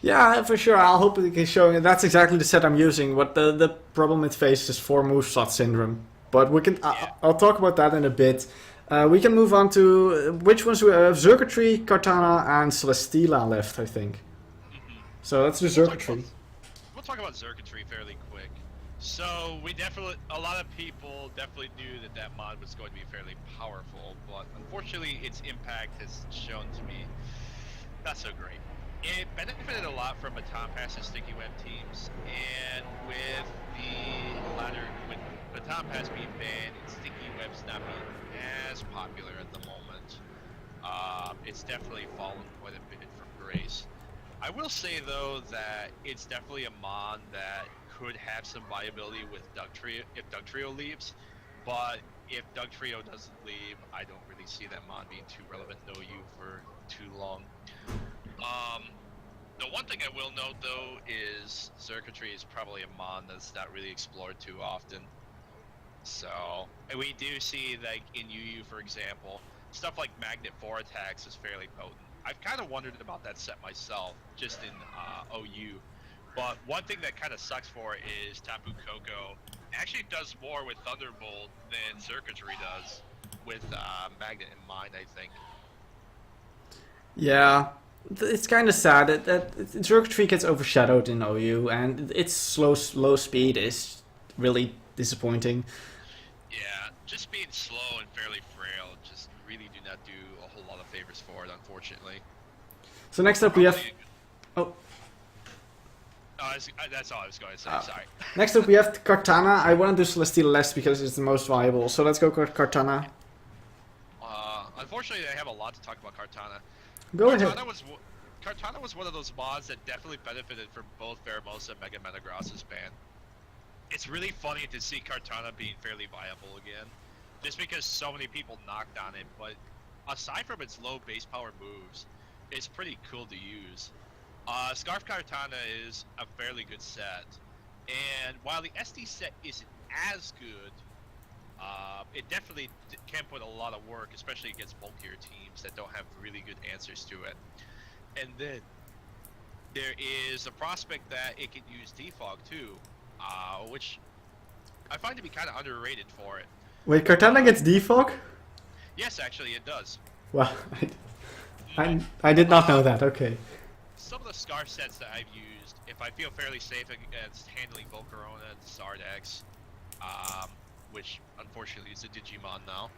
Yeah, for sure. I'll hope it can show. That's exactly the set I'm using. But the problem it faces is 4 moveslot syndrome. But we can. Yeah. I'll talk about that in a bit. We can move on to which ones we have. Xurkitree, Kartana, and Celesteela left, I think. Mm-hmm. So that's the Xurkitree. We'll talk about Xurkitree fairly quick. So a lot of people definitely knew that mod was going to be fairly powerful, but unfortunately its impact has shown to be not so great. It benefited a lot from Baton Pass and Sticky Web teams, and with with Baton Pass being banned and Sticky Webs not being as popular at the moment, it's definitely fallen quite a bit from grace. I will say though that it's definitely a mon that could have some viability with Dugtrio if Dugtrio leaves, but if Dugtrio doesn't leave, I don't really see that mon being too relevant in OU for too long. The one thing I will note though is Xurkitree is probably a mon that's not really explored too often. So, and we do see, like, in UU, for example, stuff like Magnet 4 attacks is fairly potent. I've kind of wondered about that set myself, just in OU. But one thing that kind of sucks for it is Tapu Koko actually does more with Thunderbolt than Xurkitree does, with Magnet in mind, I think. Yeah, it's kind of sad that Xurkitree gets overshadowed in OU, and its low speed is really disappointing. Yeah, just being slow and fairly frail just really do not do a whole lot of favors for it, unfortunately. So next up we have... Oh. That's all I was going to say, sorry. Next up we have Kartana. I want to do Celesteela last because it's the most viable, so let's go Kartana. Unfortunately, I have a lot to talk about Kartana. Go ahead. Kartana was one of those mods that definitely benefited from both Pheromosa and Mega Metagross's ban. It's really funny to see Kartana being fairly viable again, just because so many people knocked on it, but aside from its low base power moves, it's pretty cool to use. Scarf Kartana is a fairly good set, and while the SD set isn't as good, it definitely can put a lot of work, especially against bulkier teams that don't have really good answers to it. And then there is a prospect that it can use defog too, which I find to be kind of underrated for it. Wait, Kartana gets defog? Yes, actually it does. Wow, I did not know that, okay. Some of the Scarf sets that I've used, if I feel fairly safe against handling Volcarona and Zardex, which unfortunately is a Digimon now,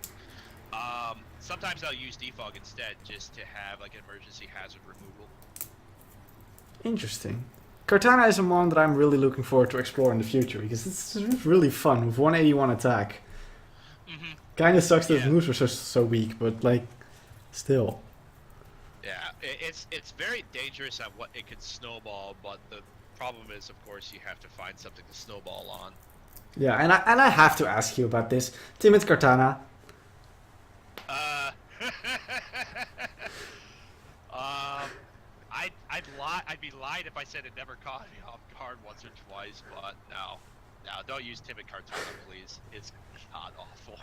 sometimes I'll use defog instead just to have like an emergency hazard removal. Interesting. Kartana is a mon that I'm really looking forward to explore in the future because it's really fun with 181 attack. Kinda sucks that his moves were so weak, but like, still. Yeah, it's very dangerous at what it could snowball, but the problem is, of course, you have to find something to snowball on. Yeah, and I have to ask you about this. Timid Kartana. I'd be lying if I said it never caught me off guard once or twice, but no, don't use timid Kartana, please. It's god awful.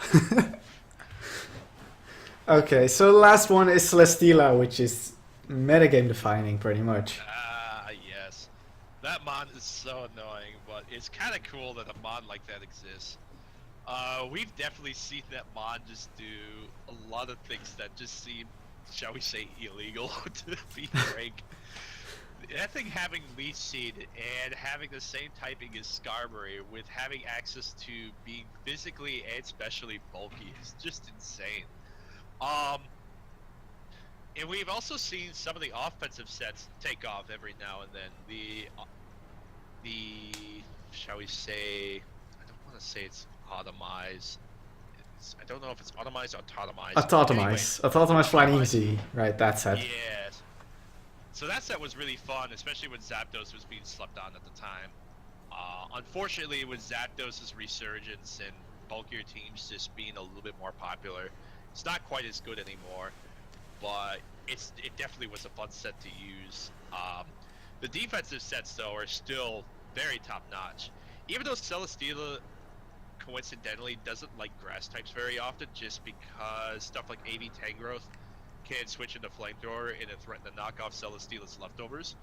Okay, so the last one is Celesteela, which is metagame defining pretty much. Yes. That mon is so annoying, but it's kind of cool that a mon like that exists. We've definitely seen that mon just do a lot of things that just seem, shall we say, illegal to be frank. That thing having Leech Seed and having the same typing as Skarmory with having access to being physically and specially bulky is just insane. And we've also seen some of the offensive sets take off every now and then. The shall we say, I don't want to say it's automized. I don't know if it's automized or autotomized. Autotomized. Autotomized Flying Easy. Right, that set. Yes. So that set was really fun, especially when Zapdos was being slept on at the time. Unfortunately, with Zapdos' resurgence and bulkier teams just being a little bit more popular, it's not quite as good anymore. But it definitely was a fun set to use. The defensive sets, though, are still very top-notch. Even though Celesteela coincidentally doesn't like grass types very often, just because stuff like AV Tangrowth can switch into Flamethrower and it threaten to knock off Celesteela's leftovers.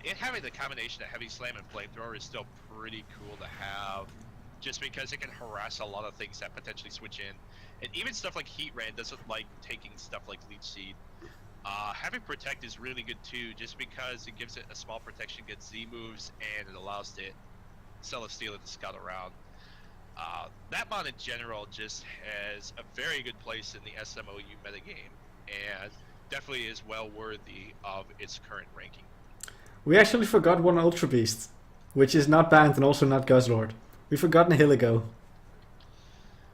It having the combination of Heavy Slam and Flamethrower is still pretty cool to have, just because it can harass a lot of things that potentially switch in. And even stuff like Heatran doesn't like taking stuff like Leech Seed. Having Protect is really good too, just because it gives it a small protection against Z moves and it allows Celesteela to scout around. That mod in general just has a very good place in the SMOU metagame, and definitely is well worthy of its current ranking. We actually forgot one Ultra Beast, which is not banned and also not Guzzlord. We forgot Nihilego.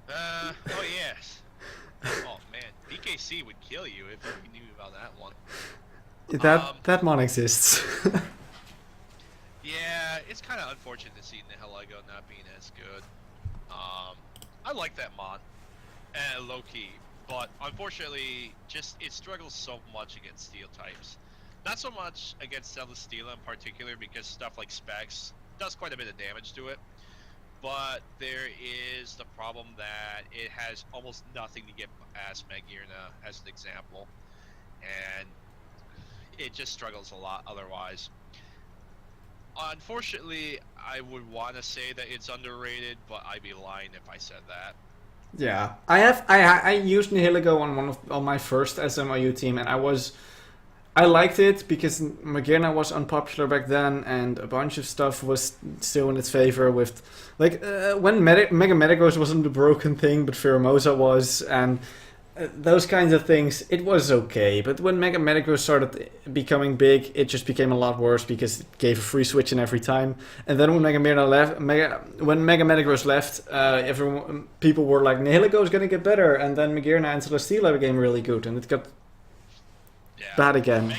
Oh yes. Oh man, DKC would kill you if you knew about that one. That mon exists. Yeah, it's kind of unfortunate to see Nihilego not being as good. I like that mon, low key, but unfortunately, just it struggles so much against steel types. Not so much against Celesteela in particular, because stuff like Specs does quite a bit of damage to it. But there is the problem that it has almost nothing to get past Magearna, as an example, and it just struggles a lot otherwise. Unfortunately, I would want to say that it's underrated, but I'd be lying if I said that. Yeah, I used Nihilego on my first SMOU team, and I liked it because Magearna was unpopular back then, and a bunch of stuff was still in its favor. With like when Mega Metagross wasn't the broken thing, but Pheromosa was, and those kinds of things, it was okay. But when Mega Metagross started becoming big, it just became a lot worse because it gave a free switch in every time. And then when when Mega Metagross left, people were like, Nihilego is gonna get better, and then Magearna and Celesteela became really good, and it got bad again.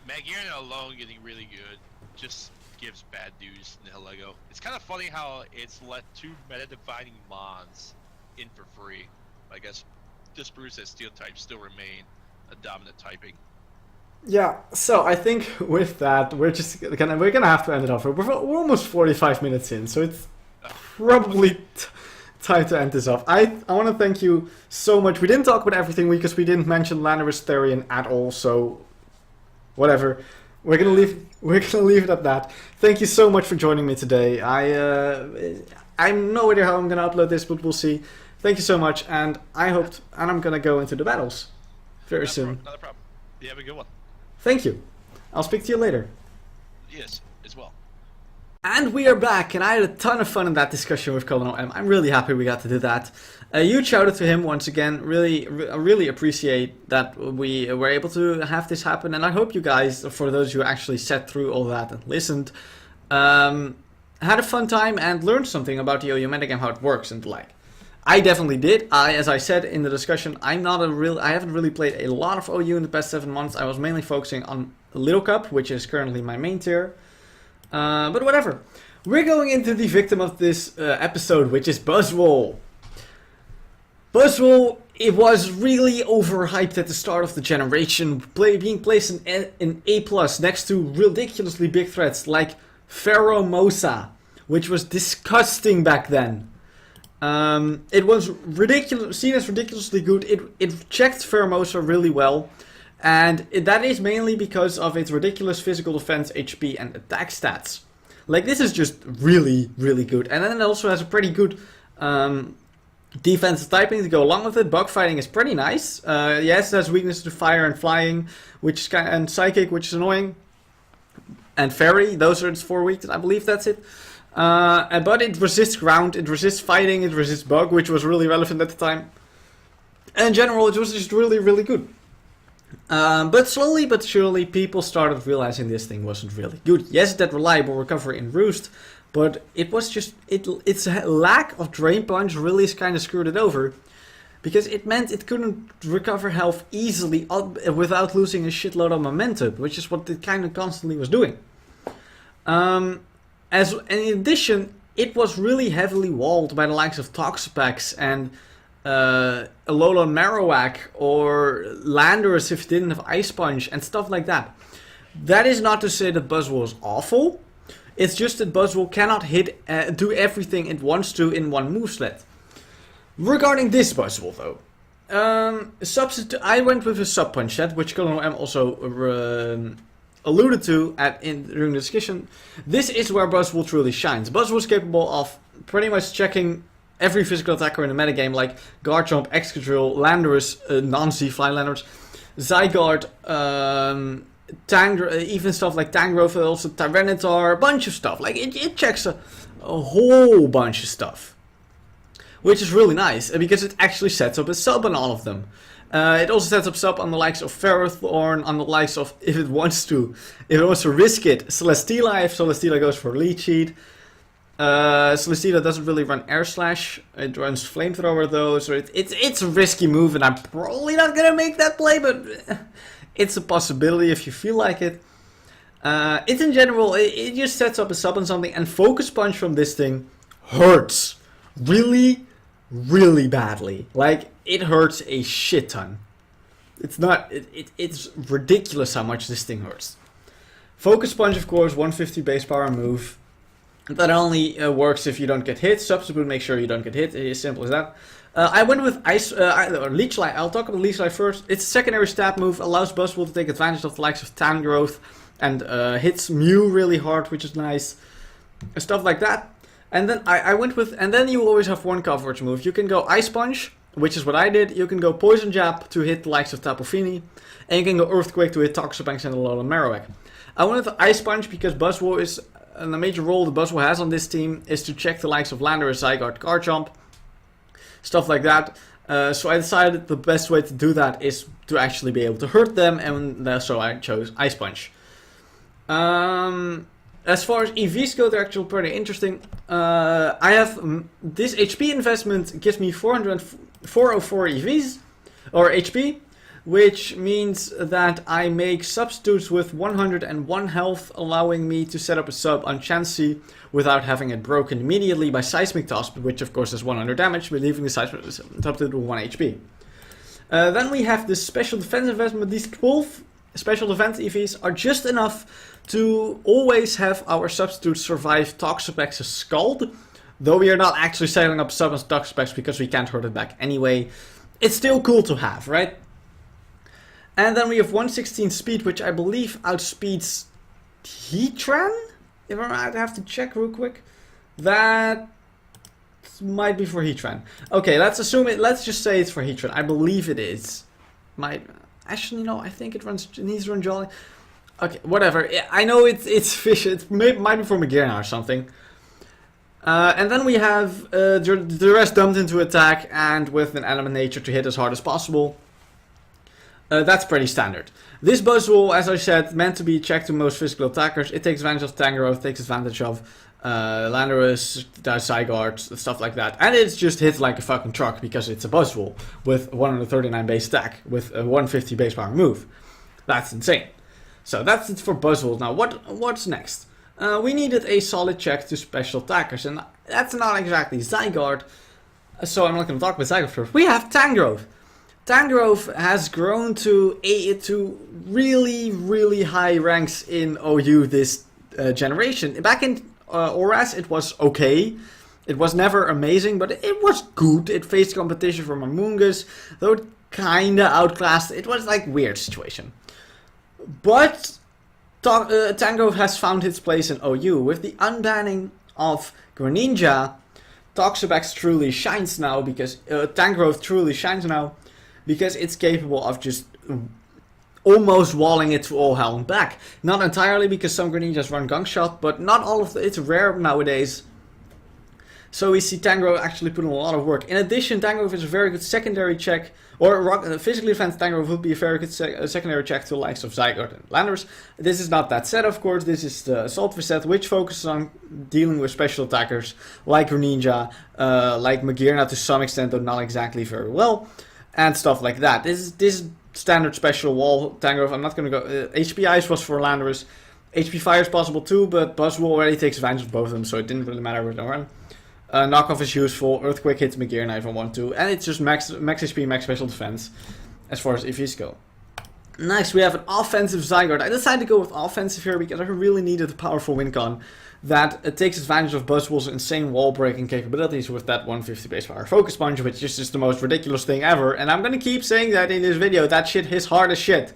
Magearna alone getting really good just gives bad news to Nihilego. It's kind of funny how it's let 2 meta-defining mons in for free. I guess this proves that steel types still remain a dominant typing. Yeah, so I think with that we're gonna have to end it off. We're almost 45 minutes in, so it's probably time to end this off. I want to thank you so much. We didn't talk about everything because we didn't mention Landorus at all, so whatever. We're gonna leave it at that. Thank you so much for joining me today. I'm no idea how I'm gonna upload this, but we'll see. Thank you so much, and I'm gonna go into the battles very soon. Not a problem. You have a good one. Thank you. I'll speak to you later. Yes, as well. And we are back, and I had a ton of fun in that discussion with Colonel M. I'm really happy we got to do that. A huge shout out to him once again. Really appreciate that we were able to have this happen, and I hope you guys, for those who actually sat through all that and listened, had a fun time and learned something about the OU metagame, how it works and the like. I definitely did. As I said in the discussion, I haven't really played a lot of OU in the past 7 months. I was mainly focusing on Little Cup, which is currently my main tier. But whatever. We're going into the victim of this episode, which is Buzzwole. Buzzwole, it was really overhyped at the start of the generation, being placed in A+, next to ridiculously big threats like Pheromosa, which was disgusting back then. It was seen as ridiculously good. It checked Pheromosa really well, and that is mainly because of its ridiculous physical defense, HP, and attack stats. Like, this is just really, really good. And then it also has a pretty good defensive typing to go along with it. Bug fighting is pretty nice. Yes, it has weakness to fire and flying, and psychic, which is annoying. And fairy, those are its 4 weaknesses. I believe that's it. But it resists ground, it resists fighting, it resists bug, which was really relevant at the time. And in general, it was just really, really good. But slowly but surely, people started realizing this thing wasn't really good. Yes, it had reliable recovery in Roost, but it was just, its lack of Drain Punch really kind of screwed it over. Because it meant it couldn't recover health easily without losing a shitload of momentum, which is what it kind of constantly was doing. And in addition, it was really heavily walled by the likes of Toxapex and Alolan Marowak or Landorus if it didn't have Ice Punch and stuff like that. That is not to say that Buzzwole is awful. It's just that Buzzwole cannot do everything it wants to in one moveset. Regarding this Buzzwole though, I went with a Sub Punch set, which Colonel M also alluded to during the discussion. This is where Buzzwole truly shines. Buzzwole is capable of pretty much checking every physical attacker in the metagame, like Garchomp, Excadrill, Landorus, non-Z-Fly Landorus, Zygarde, even stuff like Tangrowth, also Tyranitar, a bunch of stuff. Like, it checks a whole bunch of stuff. Which is really nice, because it actually sets up a sub on all of them. It also sets up sub on the likes of Ferrothorn, on the likes of, if it wants to risk it, Celesteela, if Celesteela goes for Leech Seed. Celesteela doesn't really run Air Slash, it runs Flamethrower though, so it's a risky move, and I'm probably not gonna make that play, but it's a possibility if you feel like it. It's in general, it just sets up a sub on something, and Focus Punch from this thing hurts really, really badly. Like, it hurts a shit ton. It's not, it's ridiculous how much this thing hurts. Focus Punch, of course, 150 base power move. That only works if you don't get hit. Substitute, make sure you don't get hit. It's as simple as that. I went with Leech Life. I'll talk about Leech Life first. It's a secondary stab move, allows Buzzwole to take advantage of the likes of Tangrowth, and hits Mew really hard, which is nice. Stuff like that. And then I went with, and then you always have one coverage move. You can go Ice Punch, which is what I did. You can go Poison Jab to hit the likes of Tapu Fini, and you can go Earthquake to hit Toxapex and Alolan Marowak. I went with Ice Punch because Buzzwole is, and the major role that Buzzwole has on this team is to check the likes of Landorus, Zygarde, Garchomp, stuff like that. So I decided the best way to do that is to actually be able to hurt them, and so I chose Ice Punch. As far as EVs go, they're actually pretty interesting. I have this HP investment gives me 404 EVs or HP, which means that I make substitutes with 101 health, allowing me to set up a sub on Chansey without having it broken immediately by Seismic Toss, which of course is 100 damage, but leaving the Seismic substitute with 1 HP. Then we have this special defense investment. These 12 special defense EVs are just enough to always have our substitutes survive Toxapex's Scald, though we are not actually setting up sub as Toxapex because we can't hurt it back anyway. It's still cool to have, right? And then we have 116 speed, which I believe outspeeds Heatran? If I'd have to check real quick. That might be for Heatran. Okay, let's assume it. Let's just say it's for Heatran. I believe it is. Actually, no, I think it needs to run Jolly. Okay, whatever. I know it's fish. It might be for Magearna or something. And then we have the rest dumped into attack and with an element nature to hit as hard as possible. That's pretty standard. This Buzzwole, as I said, meant to be checked to most physical attackers. It takes advantage of Tangrowth, takes advantage of Landorus, Zygarde, stuff like that. And it's just hit like a fucking truck because it's a Buzzwole with 139 base stack with a 150 base power move. That's insane. So that's it for Buzzwole. Now what's next? We needed a solid check to special attackers, and that's not exactly Zygarde. So I'm not going to talk about Zygarde first. We have Tangrowth. Tangrowth has grown to really, really high ranks in OU this generation. Back in ORAS it was okay. It was never amazing, but it was good. It faced competition from Amoonguss, though it kinda outclassed. It was like weird situation. But Tangrowth has found its place in OU. With the unbanning of Greninja, Toxapex truly shines now because Tangrowth truly shines now. Because it's capable of just almost walling it to all hell and back. Not entirely, because some Greninjas run Gunk Shot, but not all of it's rare nowadays. So we see Tangrowth actually put in a lot of work. In addition, Tangrowth is a very good secondary check, or physically defense Tangrowth would be a very good secondary check to the likes of Zygarde and Landorus. This is not that set, of course. This is the Assault set, which focuses on dealing with special attackers like Greninja, like Magearna to some extent, though not exactly very well. And stuff like that. This is standard special wall Tangrowth. I'm not going to go. HP Ice was for Landorus. HP Fire is possible too, but Buzzwole already takes advantage of both of them, so it didn't really matter with no run. Knockoff is useful. Earthquake hits Magearna if I want to, and it's just max HP, max special defense as far as EVs go. Next, we have an offensive Zygarde. I decided to go with offensive here because I really needed a powerful win con that takes advantage of Buzzwole's insane wall breaking capabilities with that 150 base power Focus Punch, which is just the most ridiculous thing ever. And I'm gonna keep saying that in this video. That shit hits hard as shit.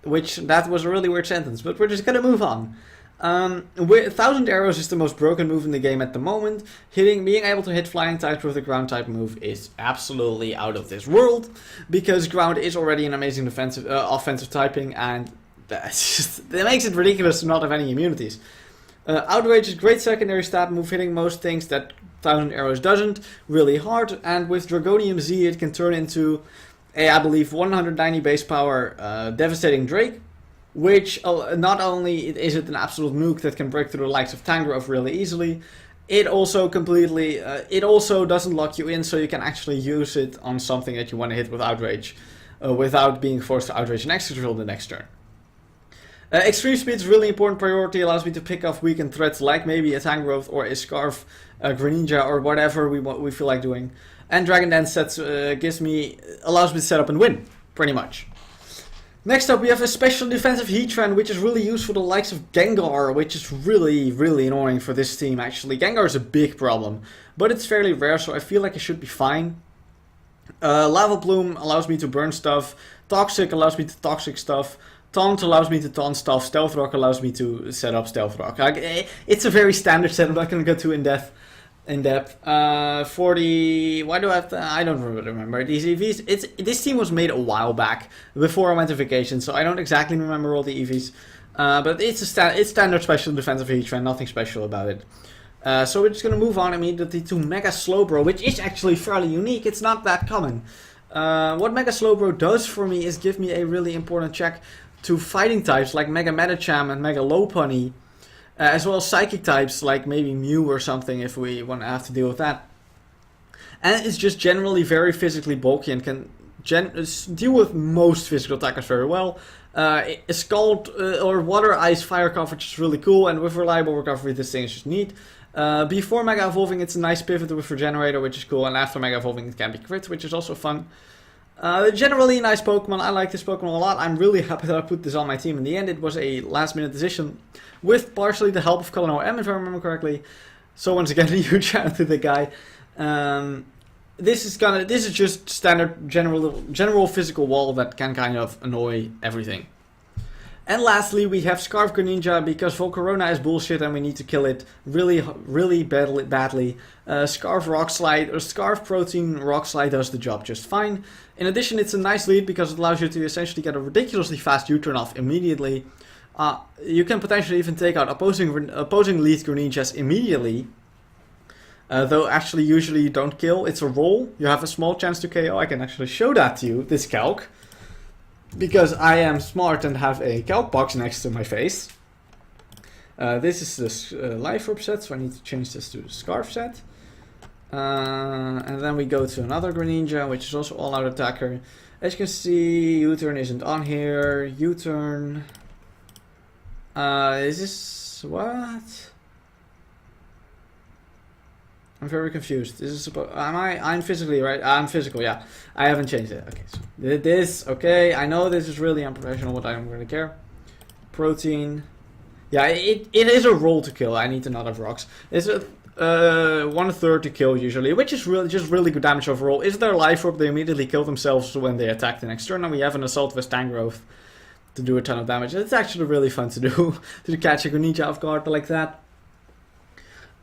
That was a really weird sentence, but we're just gonna move on. 1000 Arrows is the most broken move in the game at the moment. Being able to hit flying types with a ground type move is absolutely out of this world, because ground is already an amazing defensive, offensive typing, and that makes it ridiculous to not have any immunities. Outrage is a great secondary stab move, hitting most things that 1000 Arrows doesn't, really hard, and with Dragonium Z it can turn into a, I believe, 190 base power Devastating Drake, which not only is it an absolute nuke that can break through the likes of Tangrowth really easily, it also doesn't lock you in, so you can actually use it on something that you want to hit with Outrage. without being forced to outrage an Xurkitree the next turn. Extreme Speed is really important priority, allows me to pick off weakened threats like maybe a Tangrowth or a Scarf Greninja or whatever we feel like doing. And Dragon Dance sets allows me to set up and win, pretty much. Next up we have a special defensive Heatran, which is really useful for the likes of Gengar, which is really, really annoying for this team actually. Gengar is a big problem, but it's fairly rare, so I feel like it should be fine. Lava Plume allows me to burn stuff, Toxic allows me to toxic stuff, Taunt allows me to taunt stuff, Stealth Rock allows me to set up Stealth Rock. It's a very standard set, I'm not going to go too in depth. 40, why do I have to, I don't remember these EVs. This team was made a while back, before I went to vacation, so I don't exactly remember all the EVs. But it's standard special defensive Heatran, nothing special about it. So we're just going to move on immediately to Mega Slowbro, which is actually fairly unique, it's not that common. What Mega Slowbro does for me is give me a really important check to fighting types like Mega Medicham and Mega Lopunny, as well as psychic types like maybe Mew or something if we want to have to deal with that. And it's just generally very physically bulky and can deal with most physical attackers very well. Scald or Water, Ice, Fire coverage is really cool, and with reliable recovery this thing is just neat. Before Mega Evolving it's a nice pivot with Regenerator, which is cool, and after Mega Evolving it can be Crit, which is also fun. Generally a nice Pokemon, I like this Pokemon a lot. I'm really happy that I put this on my team in the end. It was a last minute decision with partially the help of Colonel M, if I remember correctly. So once again, a huge shout out to the guy. This is just standard general physical wall that can kind of annoy everything. And lastly, we have Scarf Greninja, because Volcarona is bullshit and we need to kill it really, really badly. Scarf Rock Slide, or Scarf Protein Rock Slide does the job just fine. In addition, it's a nice lead because it allows you to essentially get a ridiculously fast U-turn off immediately. You can potentially even take out opposing lead Greninjas immediately. Though actually usually you don't kill, it's a roll. You have a small chance to KO. I can actually show that to you, this calc. Because I am smart and have a calc box next to my face. This is the Life Orb set, so I need to change this to the Scarf set. And then we go to another Greninja, which is also all-out attacker. As you can see, U-turn isn't on here. U-turn... is this... what? I'm very confused. This is supposed... I'm physically, right? I'm physical, yeah. I haven't changed it. Okay, so this, okay. I know this is really unprofessional, but I don't really care. Protein. Yeah, it is a roll to kill. I need to not have rocks. It's a 1/3 to kill usually, which is really good damage overall. Is there Life Orb? They immediately kill themselves when they attack the next turn, and we have an Assault with Tangrowth to do a ton of damage. It's actually really fun to do, to catch a Greninja off guard like that.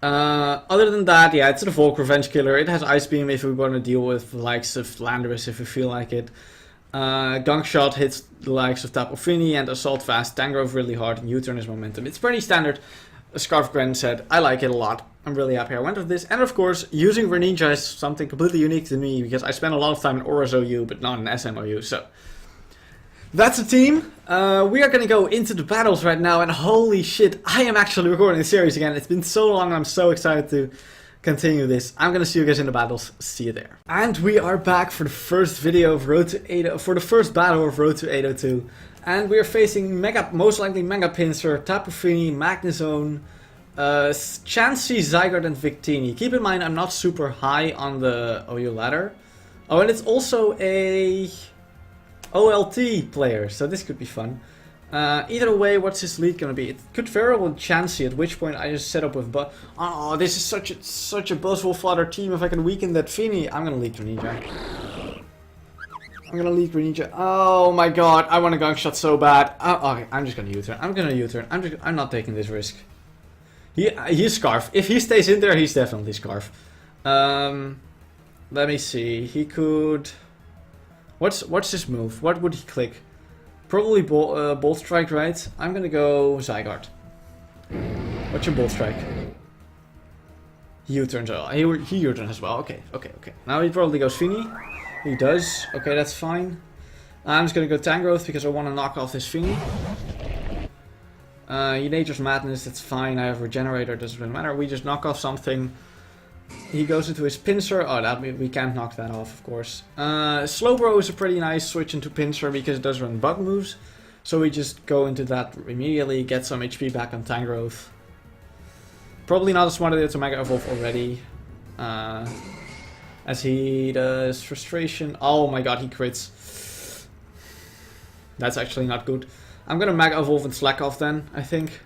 Other than that, yeah, it's the Volk Revenge Killer. It has Ice Beam if we want to deal with the likes of Landorus if we feel like it. Gunk Shot hits the likes of Tapu Fini, and Assault fast Tangrowth really hard, and U-turn is momentum. It's pretty standard. Scarf Gren said, I like it a lot. I'm really happy I went with this. And of course, using Greninja is something completely unique to me, because I spend a lot of time in Aura's OU, but not in SMOU, so... That's the team. We are going to go into the battles right now, and holy shit, I am actually recording the series again. It's been so long, I'm so excited to continue this. I'm going to see you guys in the battles. See you there. And we are back for the first video of Road to 802, for the first battle of Road to 802. And we are facing most likely Mega Pinsir, Tapu Fini, Magnezone, Chansey, Zygarde, and Victini. Keep in mind, I'm not super high on the OU ladder. Oh, and it's also a... OLT player, so this could be fun. Either way, what's his lead gonna be? It could very well Chansey, at which point I just set up with oh, this is such a Buzzwole fodder team. If I can weaken that Fini, I'm gonna lead Greninja. Oh my god, I want a Gunk Shot so bad. Okay, I'm just gonna U-turn. I'm not taking this risk. He's Scarf. If he stays in there, he's definitely Scarf. Let me see. He could... What's his move? What would he click? Probably Bolt Strike, right? I'm gonna go Zygarde. What's your Bolt Strike? He U-turns. He U-turns as well. Okay. Now he probably goes Fini. He does. Okay, that's fine. I'm just gonna go Tangrowth because I want to knock off this Fini. Nature's Madness, that's fine. I have Regenerator, doesn't really matter. We just knock off something. He goes into his Pinsir. Oh, that we can't knock that off, of course. Slowbro is a pretty nice switch into Pinsir because it does run bug moves. So we just go into that immediately, get some HP back on Tangrowth. Probably not a smart idea to Mega Evolve already. As he does Frustration. Oh my god, he crits. That's actually not good. I'm gonna Mega Evolve and Slack off then, I think.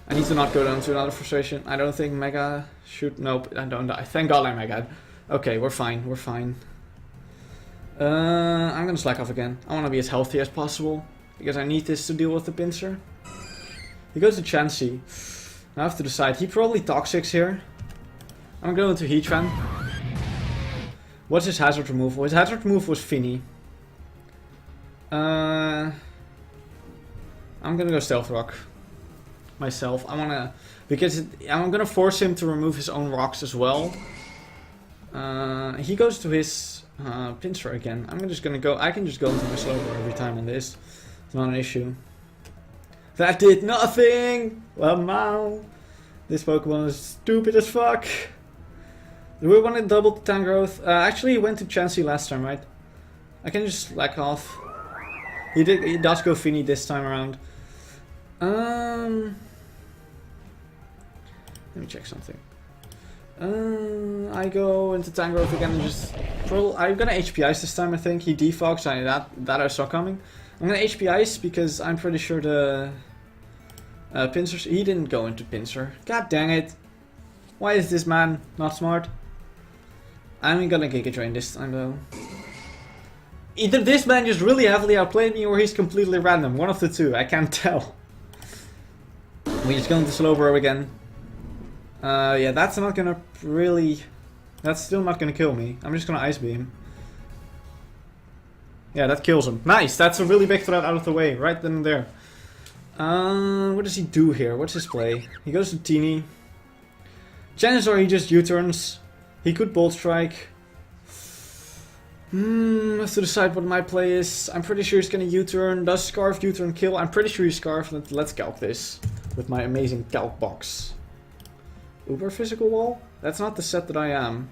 I need to not go down to another Frustration. I don't think Mega should... Nope, I don't die. Thank god I Mega. Okay, we're fine, we're fine. I'm gonna Slack off again. I wanna be as healthy as possible. Because I need this to deal with the Pinsir. He goes to Chansey. Now I have to decide. He probably Toxics here. I'm going to Heatran. What's his hazard removal? His hazard removal was Fini. I'm gonna go Stealth Rock. Myself. I wanna... Because I'm gonna force him to remove his own rocks as well. He goes to his Pinsir again. I'm just gonna go... I can just go into my Slowbro every time on this. It's not an issue. That did nothing! Well, now... This Pokemon is stupid as fuck. Do we want to double the Tangrowth? Actually, he went to Chansey last time, right? I can just Slack off. He does go Fini this time around. Let me check something. I go into Tangrowth again and just... I'm gonna HP Ice this time, I think. He defogs, that I saw coming. I'm gonna HP Ice because I'm pretty sure the... Pinsir... He didn't go into Pinsir. God dang it. Why is this man not smart? I'm gonna Giga Drain this time though. Either this man just really heavily outplayed me or he's completely random. One of the two, I can't tell. We just go into Slowbro again. Yeah, that's not gonna really... That's still not gonna kill me. I'm just gonna Ice Beam. Yeah, that kills him. Nice, that's a really big threat out of the way, right then and there. What does he do here? What's his play? He goes to Teeny. Chances are he just U-turns. He could Bolt Strike. I have to decide what my play is. I'm pretty sure he's gonna U-turn. Does Scarf U-turn kill? I'm pretty sure he's Scarf. Let's calc this with my amazing calc box. Uber Physical Wall? That's not the set that I am.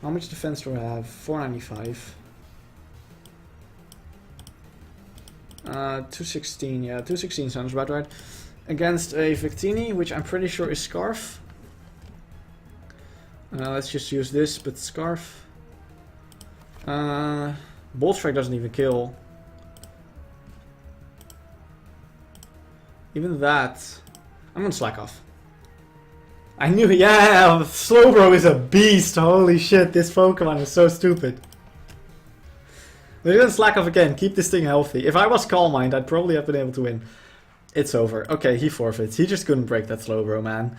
How much defense do I have? 495. 216, yeah, 216 sounds about right. Against a Victini, which I'm pretty sure is Scarf. Let's just use this, but Scarf. Bolt Strike doesn't even kill. Even that. I'm gonna Slack off. I knew, yeah, Slowbro is a beast. Holy shit, this Pokemon is so stupid. We're gonna Slack off again, keep this thing healthy. If I was Calm Mind, I'd probably have been able to win. It's over. Okay, he forfeits. He just couldn't break that Slowbro, man.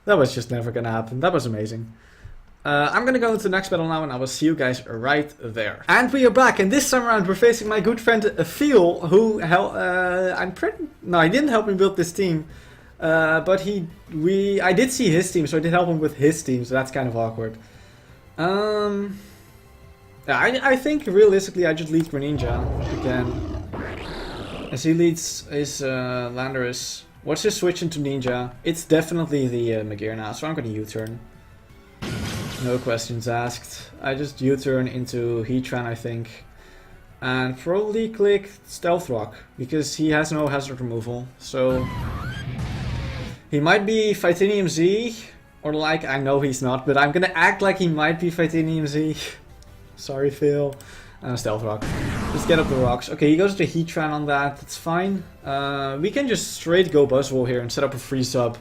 That was just never gonna happen. That was amazing. I'm gonna go into the next battle now, and I will see you guys right there. And we are back, and this time around we're facing my good friend Phil, who No, he didn't help me build this team. But I did see his team, so I did help him with his team, so that's kind of awkward. Yeah, I think realistically I just lead Greninja again. As he leads his Landorus. What's his switch into Ninja? It's definitely the Magear now, so I'm gonna U-turn. No questions asked. I just U-turn into Heatran, I think. And probably click Stealth Rock, because he has no hazard removal, so... He might be Fightinium Z, or like, I know he's not, but I'm gonna act like he might be Fightinium Z. Sorry, Phil. Stealth Rock. Just get up the rocks. Okay, he goes to Heatran on that, that's fine. We can just straight go Buzzwole here and set up a free sub.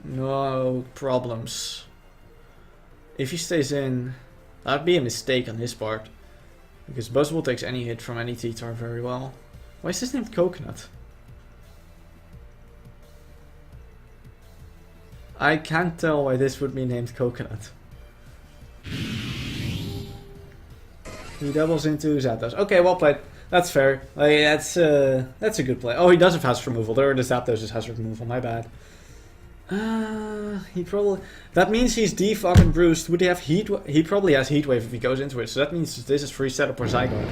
No problems. If he stays in, that'd be a mistake on his part. Because Buzzwole takes any hit from any T-Tar very well. Why is his name Coconut? I can't tell why this would be named Coconut. He doubles into Zapdos. Okay, well played. That's fair. Like, that's a good play. Oh, he does have hazard removal. There, the Zapdos is hazard removal. My bad. He probably... That means he's defog and bruised. Would he have heat? He probably has Heat Wave if he goes into it. So that means this is free setup or Zygarde.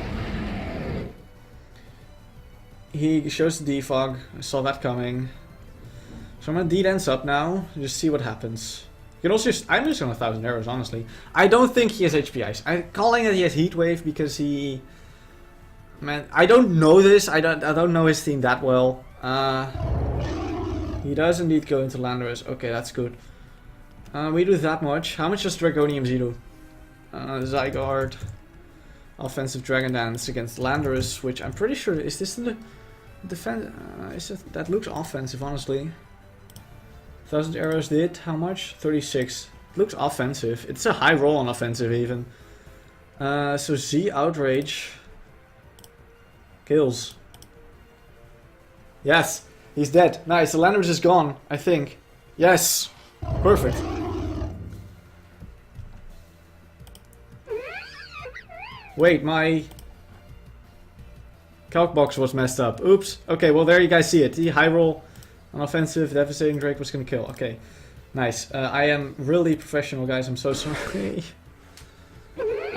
He shows the defog. I saw that coming. So I'm gonna D-Dance up now. Just see what happens. You can also just, I'm just on 1,000 arrows, honestly. I don't think he has HP Ice. I'm calling it he has Heat Wave because he... Man, I don't know this. I don't know his team that well. He does indeed go into Landorus. Okay, that's good. We do that much. How much does Dragonium Z do? Zygarde. Offensive Dragon Dance against Landorus, which I'm pretty sure... Is this in the defense? That looks offensive, honestly. 1,000 arrows did. How much? 36. Looks offensive. It's a high roll on offensive, even. So Z Outrage. Kills. Yes. He's dead. Nice. The Landorus is gone, I think. Yes. Perfect. Wait, my calc box was messed up. Oops. Okay, well there you guys see it. The high roll on offensive, devastating Drake was gonna kill. Okay, nice. I am really professional, guys. I'm so sorry.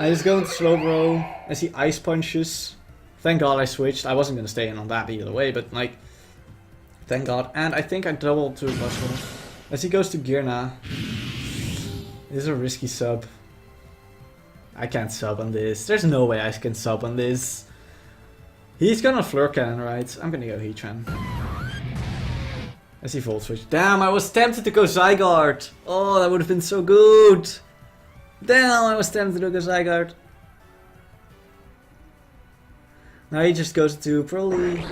I just go into slow bro. I see ice punches. Thank God I switched. I wasn't gonna stay in on that either way, but like, thank God. And I think I doubled to Buzzwole. As he goes to Gearna. This is a risky sub. I can't sub on this. There's no way I can sub on this. He's gonna Fleur Cannon, right? I'm gonna go Heatran. I see Volt Switch. Damn, I was tempted to go Zygarde. Oh, that would have been so good. Damn, I was tempted to go Zygarde. Now he just goes to probably...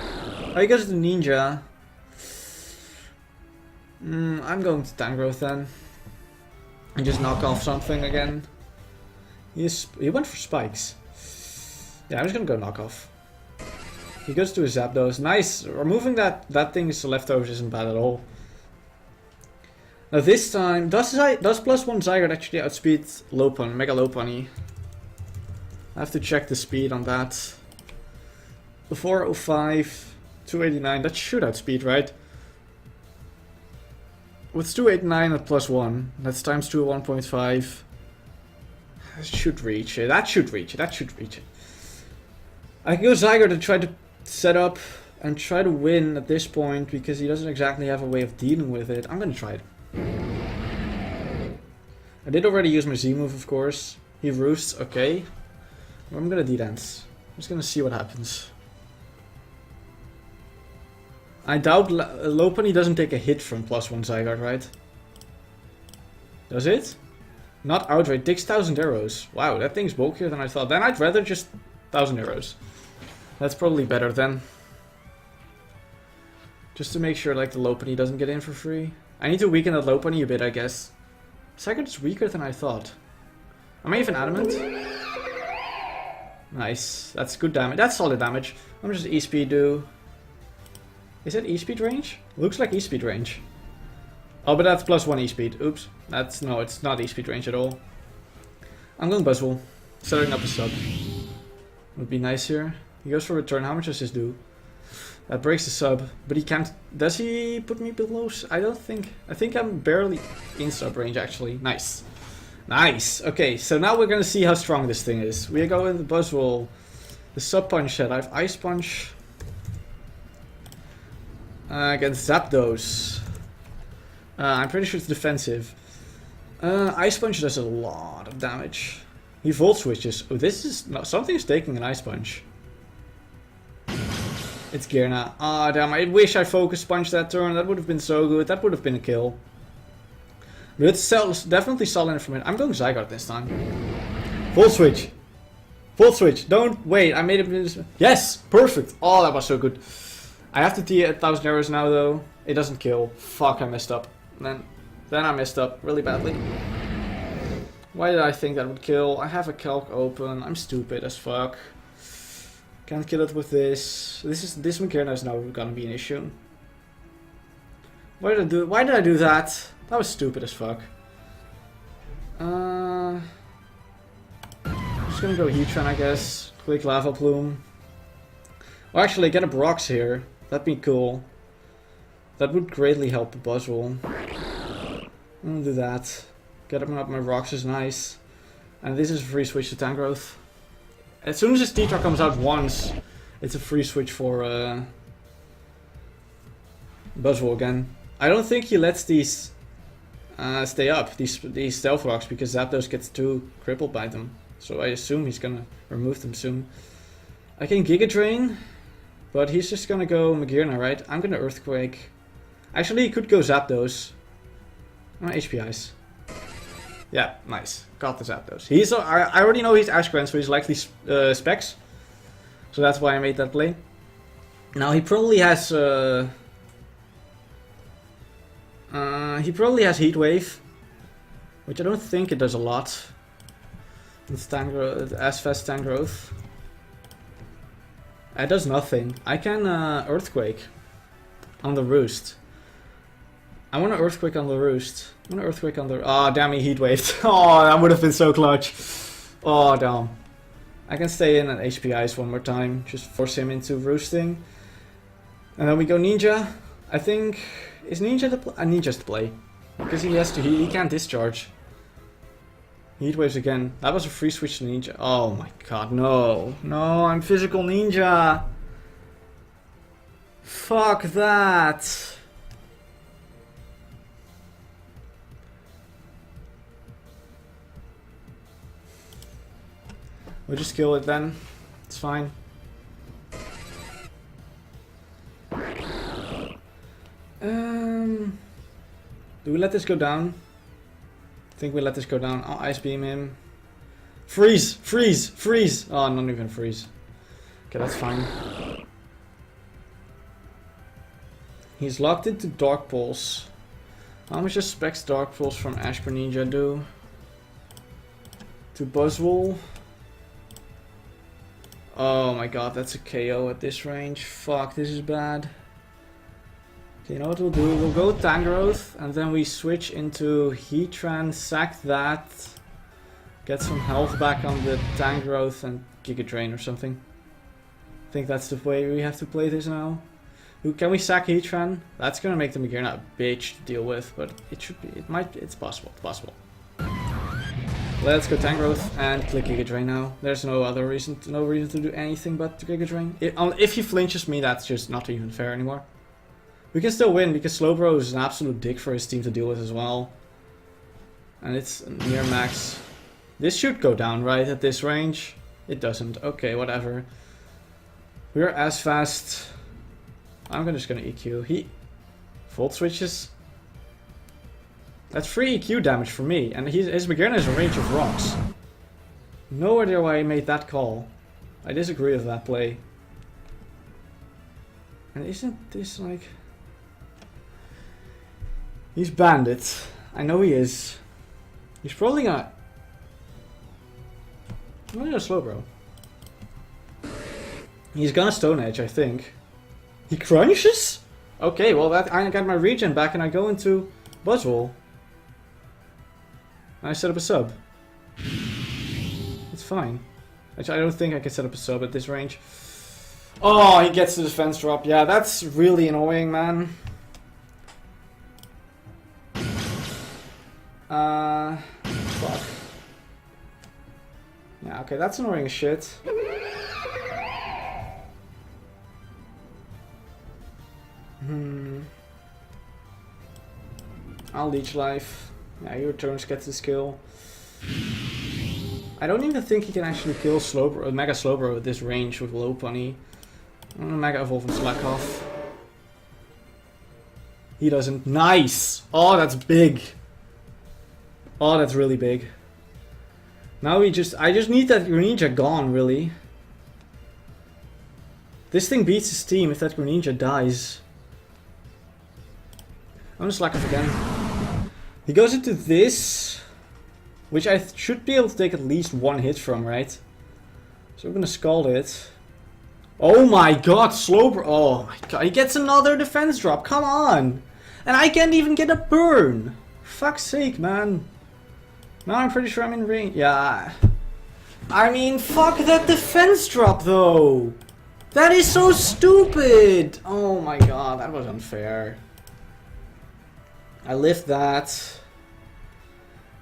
Oh, he goes to Ninja. I'm going to Tangrowth then. And just knock off something again. He went for spikes. Yeah, I'm just gonna go knock off. He goes to a Zapdos. Nice! Removing that thing's leftovers isn't bad at all. Now this time, does +1 Zygarde actually outspeed Lopunny, Mega Lopunny? I have to check the speed on that. 405, 289, that should outspeed, right? With 289 at +1, that's times 2 at 1.5. That should reach it. That should reach it. That should reach it. I can go Zygarde to try to set up and try to win at this point because he doesn't exactly have a way of dealing with it. I'm gonna try it. I did already use my Z move, of course. He roosts. Okay. I'm gonna D-dance. I'm just gonna see what happens. I doubt Lopunny doesn't take a hit from +1 Zygarde, right? Does it? Not outright. Takes 1,000 arrows. Wow, that thing's bulkier than I thought. Then I'd rather just 1,000 arrows. That's probably better then. Just to make sure like the Lopunny doesn't get in for free. I need to weaken that Lopunny a bit, I guess. Zygarde is weaker than I thought. Am I even adamant? Nice. That's good damage. That's solid damage. How much does E-Speed do? Is that E-Speed range? Looks like E-Speed range. Oh, but that's +1 E-Speed. Oops. No, it's not E-Speed range at all. I'm going Buzzwole. Setting up a sub. Would be nice here. He goes for return. How much does this do? That breaks the sub. But he can't... Does he put me below? I don't think... I think I'm barely in sub range, actually. Nice. Nice. Okay, so now we're going to see how strong this thing is. We go in the Buzzwole. The sub punch set. I have Ice Punch. Against Zapdos. I'm pretty sure it's defensive. Ice Punch does a lot of damage. He Volt Switches. Oh, this is... No, something's taking an Ice Punch. It's Gearna. Ah, damn. I wish I Focus Punch that turn. That would have been so good. That would have been a kill. But it's definitely solid information. I'm going Zygarde this time. Volt Switch. Volt Switch. Don't... Wait, I made it... Yes! Perfect. Oh, that was so good. I have to T at 1,000 arrows now, though. It doesn't kill. Fuck, I messed up. Then I messed up really badly. Why did I think that would kill? I have a calc open. I'm stupid as fuck. Can't kill it with this. This Gearna is now gonna be an issue. Why did I do that? That was stupid as fuck. I'm just gonna go Heatran, I guess. Quick Lava Plume. Well, actually, get a Brox here. That'd be cool. That would greatly help the Buzzwole. I'm gonna do that. Get up my rocks is nice. And this is a free switch to Tangrowth. As soon as his Tetra comes out once, it's a free switch for Buzzwole again. I don't think he lets these stay up, these Stealth Rocks, because Zapdos gets too crippled by them. So I assume he's gonna remove them soon. I can Giga Drain, but he's just gonna go Magearna, right? I'm gonna Earthquake. Actually, he could go Zapdos. HP Ice. Yeah, nice. Got the Zapdos. I already know he's Ash Grant, so he's likely Specs. So that's why I made that play. Now he probably has Heat Wave, which I don't think it does a lot. It's as fast Tangrowth. It does nothing. I can Earthquake on the Roost. I want to Earthquake on the Roost. I'm gonna Earthquake on the... Oh, damn, he Heat Waved. Oh, that would have been so clutch. Oh, damn. I can stay in and HP Ice one more time. Just force him into Roosting. And then we go Ninja. I think... Is Ninja the play? Ninja's the play. Because he has to... He can't discharge. Heat Waves again. That was a free switch to Ninja. Oh my god, no. No, I'm Physical Ninja. Fuck that. We'll just kill it then. It's fine. Do we let this go down? I think we let this go down. I'll Ice Beam him. Freeze! Freeze! Freeze! Oh, not even freeze. Okay, that's fine. He's locked into Dark Pulse. How much does Specs Dark Pulse from Ash Greninja do? To Buzzwole? Oh my god, that's a KO at this range. Fuck, this is bad. Okay, you know what we'll do? We'll go Tangrowth, and then we switch into Heatran, sack that, get some health back on the Tangrowth, and Giga Drain or something. I think that's the way we have to play this now. Can we sack Heatran? That's gonna make the Magearna a bitch to deal with, but it should be. It's possible. It's possible. Let's go Tangrowth and click Giga Drain now. There's no reason to do anything but to Giga Drain. If he flinches me, that's just not even fair anymore. We can still win because Slowbro is an absolute dick for his team to deal with as well. And it's near max. This should go down, right, at this range? It doesn't. Okay, whatever. We're as fast. I'm just gonna EQ. He Volt switches. That's free EQ damage for me, and his Magearna has a range of rocks. No idea why he made that call. I disagree with that play. And isn't this like... He's Bandit. I know he is. He's probably gonna... I'm gonna Slowbro. He's gonna Stone Edge, I think. He crunches? Okay, well I got my regen back and I go into Buzzwole. I set up a sub. It's fine. Actually, I don't think I can set up a sub at this range. Oh, he gets the defense drop. Yeah, that's really annoying, man. Fuck. Yeah, okay, that's annoying as shit. I'll Leech Life. Yeah, he returns, gets the skill. I don't even think he can actually kill Mega Slowbro at this range with low pony. I'm gonna Mega Evolve and Slack off. He doesn't. Nice! Oh, that's big. Oh, that's really big. Now I just need that Greninja gone, really. This thing beats his team if that Greninja dies. I'm gonna Slack off again. He goes into this, which I should be able to take at least one hit from, right? So we're gonna Scald it. Oh my god, Slowbro! Oh my god, he gets another defense drop, come on! And I can't even get a burn! Fuck's sake, man. Now I'm pretty sure I'm in range. Yeah. I mean, fuck that defense drop, though! That is so stupid! Oh my god, that was unfair. I lift that.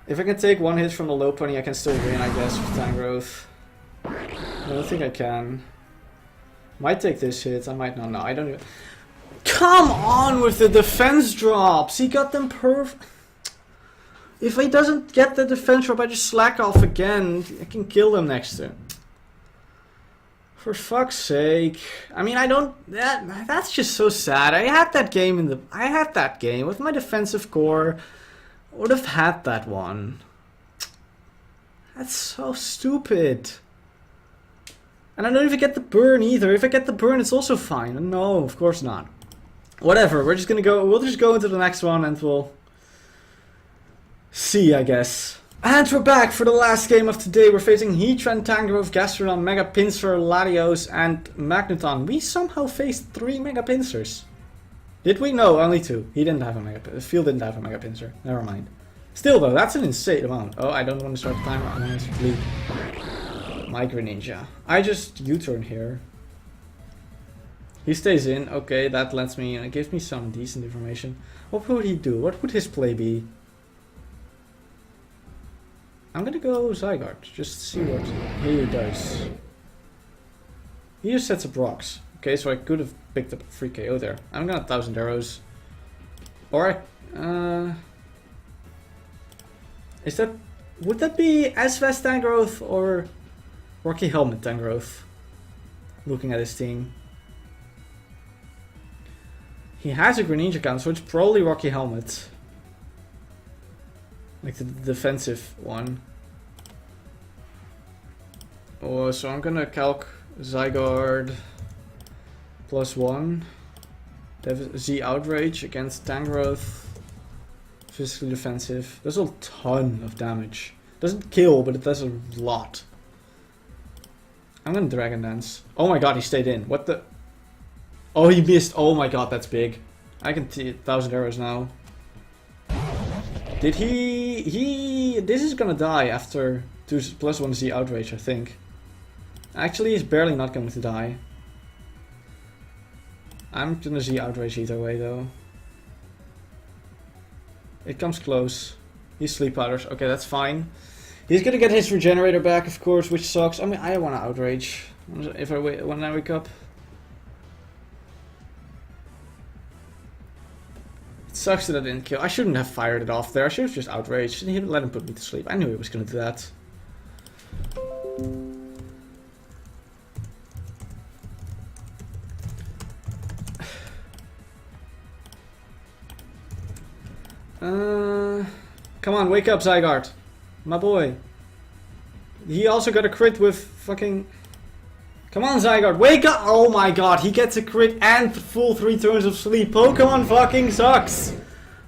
If I can take one hit from the low pony, I can still win, I guess, with Tangrowth. I don't think I can. Might take this hit, I might not. No, I don't even... Come on with the defense drops! He got them perfect. If he doesn't get the defense drop, I just slack off again. I can kill them next turn. For fuck's sake. I mean, I don't... That's just so sad. I had that game with my defensive core. I would have had that one. That's so stupid. And I don't even get the burn either. If I get the burn, it's also fine. No, of course not. Whatever, we'll just go into the next one and we'll see, I guess. And we're back for the last game of today. We're facing Heatran, Tangrowth, Gastrodon, Mega Pinsir, Latios, and Magneton. We somehow faced 3 Mega Pinsers. Did we? No, only 2. He didn't have a Mega Pinsir. Phil didn't have a Mega Pinsir. Never mind. Still though, that's an insane amount. Oh, I don't want to start the timer. I want to bleed. My Greninja. I just U-turn here. He stays in. Okay, that lets me... It gives me some decent information. What would he do? What would his play be? I'm gonna go Zygarde. Just to see what he does. He just sets up rocks. Okay, so I could have picked up a free KO there. I'm gonna 1000 arrows. Or I... Is that... Would that be S-Vest Tangrowth or Rocky Helmet Tangrowth? Looking at his team. He has a Greninja count, so it's probably Rocky Helmet. Like the defensive one. Oh, so I'm gonna calc Zygarde +1. Z Outrage against Tangrowth. Physically defensive. Does a ton of damage. Doesn't kill, but it does a lot. I'm gonna Dragon Dance. Oh my god, he stayed in. What the? Oh, he missed. Oh my god, that's big. I can 1000 arrows now. Did he... This is gonna die after +1 Z Outrage, I think. Actually, he's barely not going to die. I'm gonna Z Outrage either way, though. It comes close. He's Sleep Powders. Okay, that's fine. He's gonna get his Regenerator back, of course, which sucks. I mean, I want to Outrage if when I wake up. It sucks that I didn't kill. I shouldn't have fired it off there. I should have just Outraged. He let him put me to sleep. I knew he was gonna do that. Come on, wake up, Zygarde. My boy. He also got a crit with fucking... Come on, Zygarde, wake up! Oh my god, he gets a crit and full 3 turns of sleep. Pokemon fucking sucks.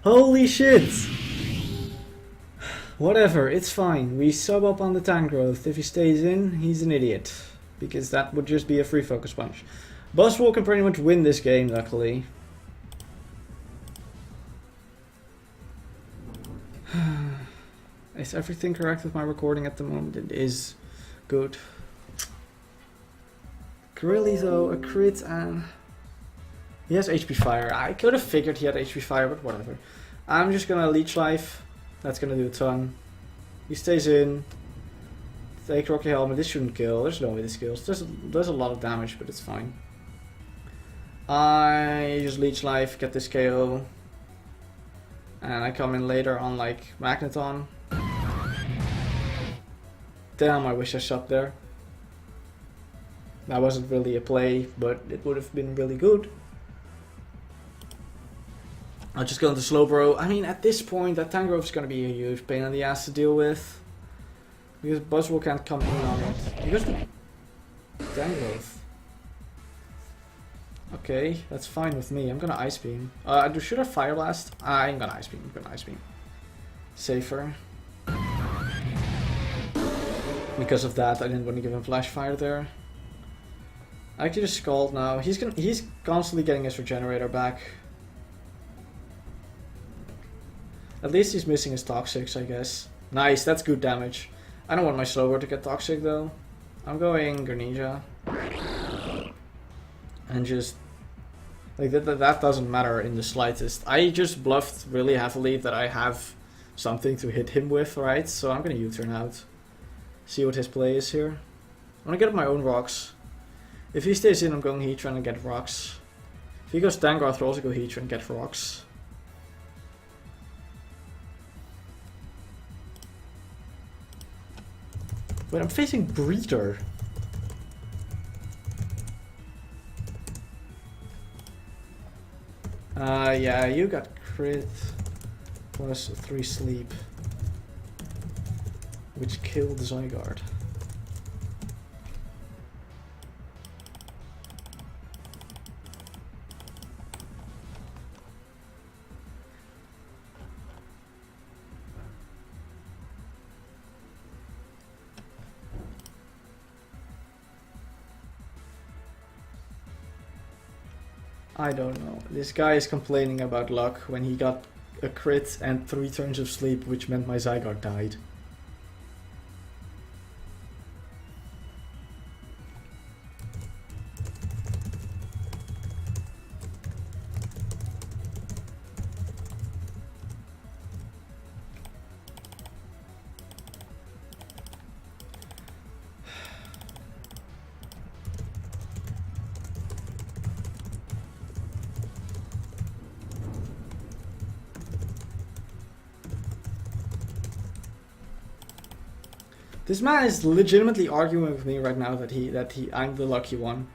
Holy shit. Whatever, it's fine. We sub up on the Tangrowth. If he stays in, he's an idiot. Because that would just be a free focus punch. Buzzwole can pretty much win this game, luckily. Is everything correct with my recording at the moment? It is. Good. Really though, a crit and... He has HP Fire. I could have figured he had HP Fire, but whatever. I'm just gonna Leech Life. That's gonna do a ton. He stays in. Take Rocky Helmet. This shouldn't kill. There's no way this kills. Does a lot of damage, but it's fine. I just Leech Life, get this KO. And I come in later on like Magneton. Damn, I wish I shot there. That wasn't really a play, but it would have been really good. I'll just go into Slowbro. I mean, at this point, that Tangrowth is going to be a huge pain in the ass to deal with. Because Buzzwole can't come in on it. He goes to Tangrowth. Okay, that's fine with me. I'm gonna Ice Beam. Should I Fire Blast? I'm gonna Ice Beam. I'm gonna Ice Beam. Safer. Because of that, I didn't want to give him Flash Fire there. I actually just Scald now. He's constantly getting his Regenerator back. At least he's missing his Toxics, I guess. Nice, that's good damage. I don't want my Slowbro to get Toxic though. I'm going Greninja. And just... Like, that doesn't matter in the slightest. I just bluffed really heavily that I have something to hit him with, right? So I'm gonna U-turn out. See what his play is here. I'm gonna get my own rocks. If he stays in, I'm going Heatran and get rocks. If he goes Tangrowth, I'll also go Heatran and get rocks. But I'm facing Breeder. Yeah, you got crit plus 3 sleep, which killed Zygarde. I don't know. This guy is complaining about luck when he got a crit and 3 turns of sleep, which meant my Zygarde died. This man is legitimately arguing with me right now that I'm the lucky one.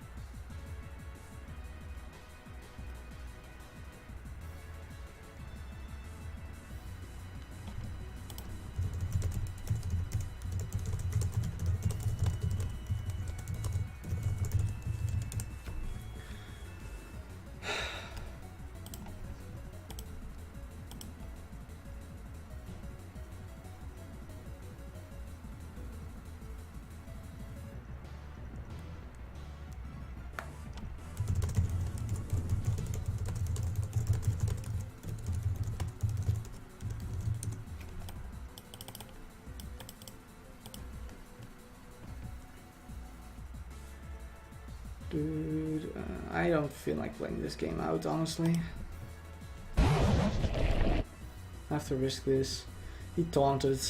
Dude, I don't feel like playing this game out, honestly. I have to risk this. He taunted.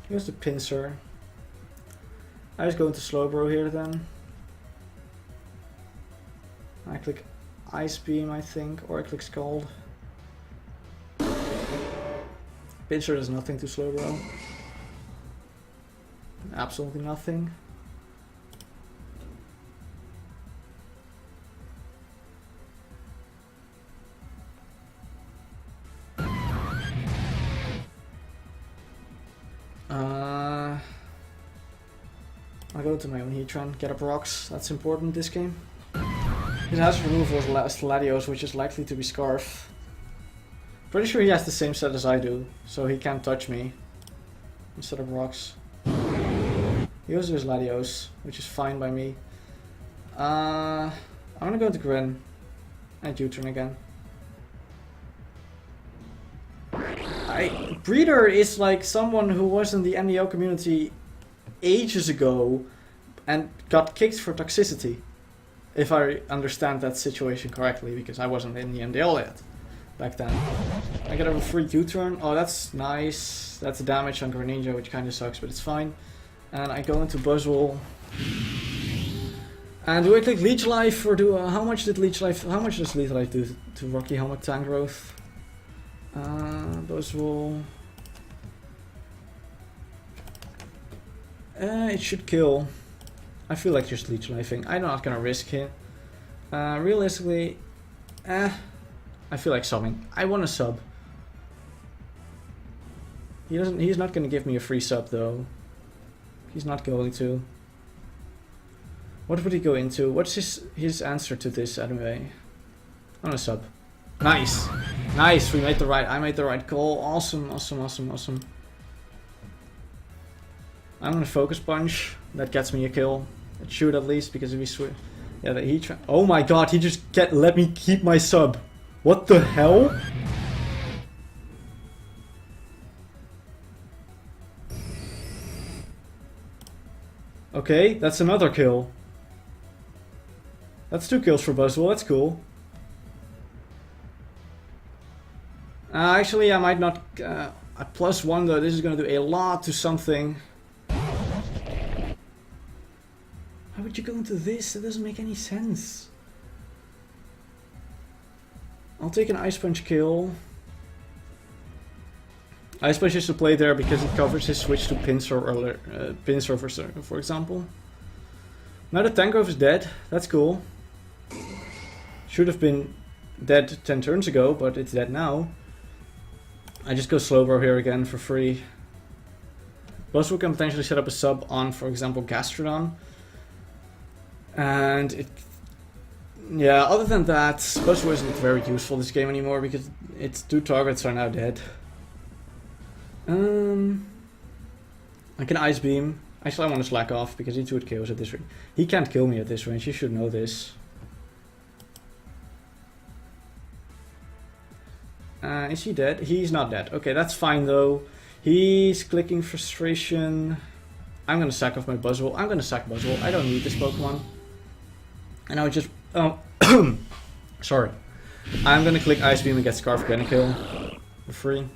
Here's the pincer. I just go into Slowbro here then. I click Ice Beam, I think, or I click Scald. Pincer does nothing to Slowbro. Absolutely nothing. I'll go to my own Heatran, get up rocks, that's important this game. His hazard removal is Latios, which is likely to be Scarf. Pretty sure he has the same set as I do, so he can't touch me. Instead of rocks. He also has Latios, which is fine by me. I'm gonna go to Grin and U-turn again. Breeder is like someone who was in the NDL community ages ago and got kicked for toxicity. If I understand that situation correctly, because I wasn't in the NDL yet back then. I get a free U-turn. Oh, that's nice. That's damage on Greninja, which kind of sucks, but it's fine. And I go into Buzzwole. And do I click Leech Life or do how much does Leech Life do to Rocky Helmet Tank Growth? Buzzwole. It should kill. I feel like just Leech Lifing. I'm not gonna risk it. Realistically, I feel like subbing. I want to sub. He's not gonna give me a free sub though. He's not going to. What would he go into? What's his answer to this anyway? I'm gonna sub. Nice! Nice! I made the right call. Awesome, awesome, awesome, awesome. I'm gonna Focus Punch. That gets me a kill. It should at least, because if he switch. Yeah, oh my god, he just let me keep my sub. What the hell? Okay, that's another kill. That's 2 kills for Buzzwole, that's cool. Actually, I might not... a +1 though, this is gonna do a lot to something. Why would you go into this? It doesn't make any sense. I'll take an Ice Punch kill. Ice Punch is to play there because it covers his switch to Pinsir for example. Now the Tangrowth is dead, that's cool. Should have been dead 10 turns ago, but it's dead now. I just go Slowbro here again for free. Buzzwole can potentially set up a sub on, for example, Gastrodon. And it... yeah, other than that, Buzzwole isn't very useful this game anymore because its 2 targets are now dead. I can Ice Beam. Actually, I want to slack off because he 2 KOs at this range. He can't kill me at this range, you should know this. Is he dead? He's not dead. Okay, that's fine though. He's clicking Frustration. I'm gonna sack off my Buzzwole. I'm gonna sack Buzzwole. I don't need this Pokemon. And I would just... sorry. I'm gonna click Ice Beam and get Scarf Kill for free.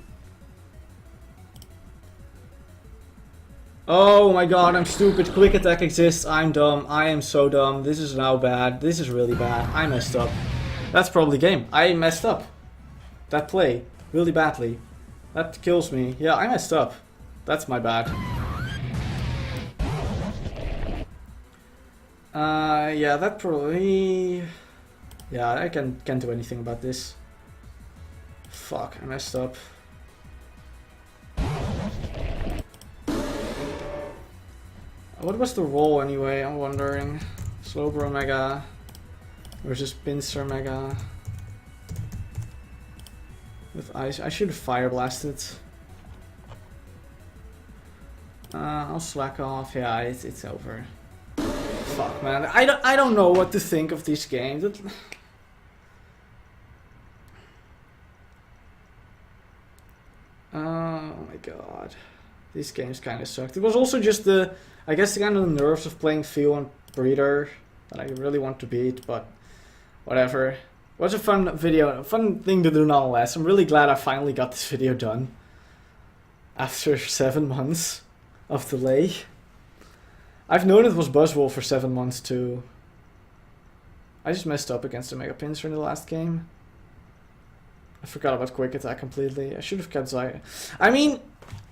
Oh my god, I'm stupid. Quick Attack exists. I'm dumb. I am so dumb. This is now bad. This is really bad. I messed up. That's probably the game. I messed up. That play. Really badly. That kills me. Yeah, I messed up. That's my bad. Yeah, that probably... yeah, I can't do anything about this. Fuck, I messed up. What was the roll anyway? I'm wondering. Slowbro Mega versus Pinsir Mega. With Ice. I should have Fire Blasted. I'll slack off. Yeah, it's over. Fuck, man. I don't know what to think of these games. Oh my god. These games kind of sucked. It was also just the... I guess the kind of nerves of playing Feel and Breeder that I really want to beat, but whatever. It was a fun video, a fun thing to do nonetheless. I'm really glad I finally got this video done. After 7 months of delay. I've known it was Buzzwole for 7 months too. I just messed up against the Mega Pinsir in the last game. I forgot about Quick Attack completely. I should have kept Zygarde. I mean,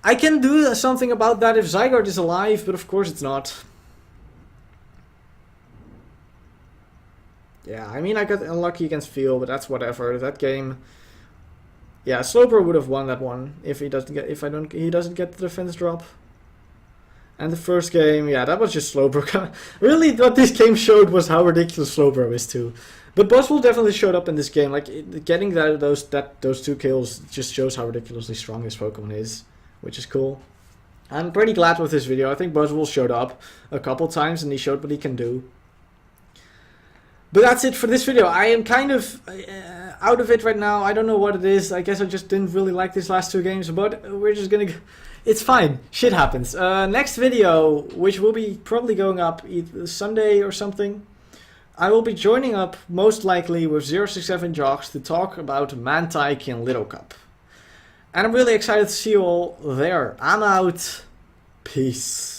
I can do something about that if Zygarde is alive, but of course it's not. Yeah, I mean I got unlucky against Feel, but that's whatever. That game, yeah, Slowbro would have won that one if he doesn't get he doesn't get the defense drop. And the first game, yeah, that was just Slowbro. Really, what this game showed was how ridiculous Slowbro is too. But Buzzwole definitely showed up in this game. Like getting those 2 kills just shows how ridiculously strong this Pokemon is, which is cool. I'm pretty glad with this video. I think Buzzwole showed up a couple times and he showed what he can do. But that's it for this video. I am kind of out of it right now. I don't know what it is. I guess I just didn't really like these last 2 games, but we're just gonna... It's fine. Shit happens. Next video, which will be probably going up either Sunday or something, I will be joining up most likely with 067 Jocks to talk about Mantike in Little Cup. And I'm really excited to see you all there. I'm out. Peace.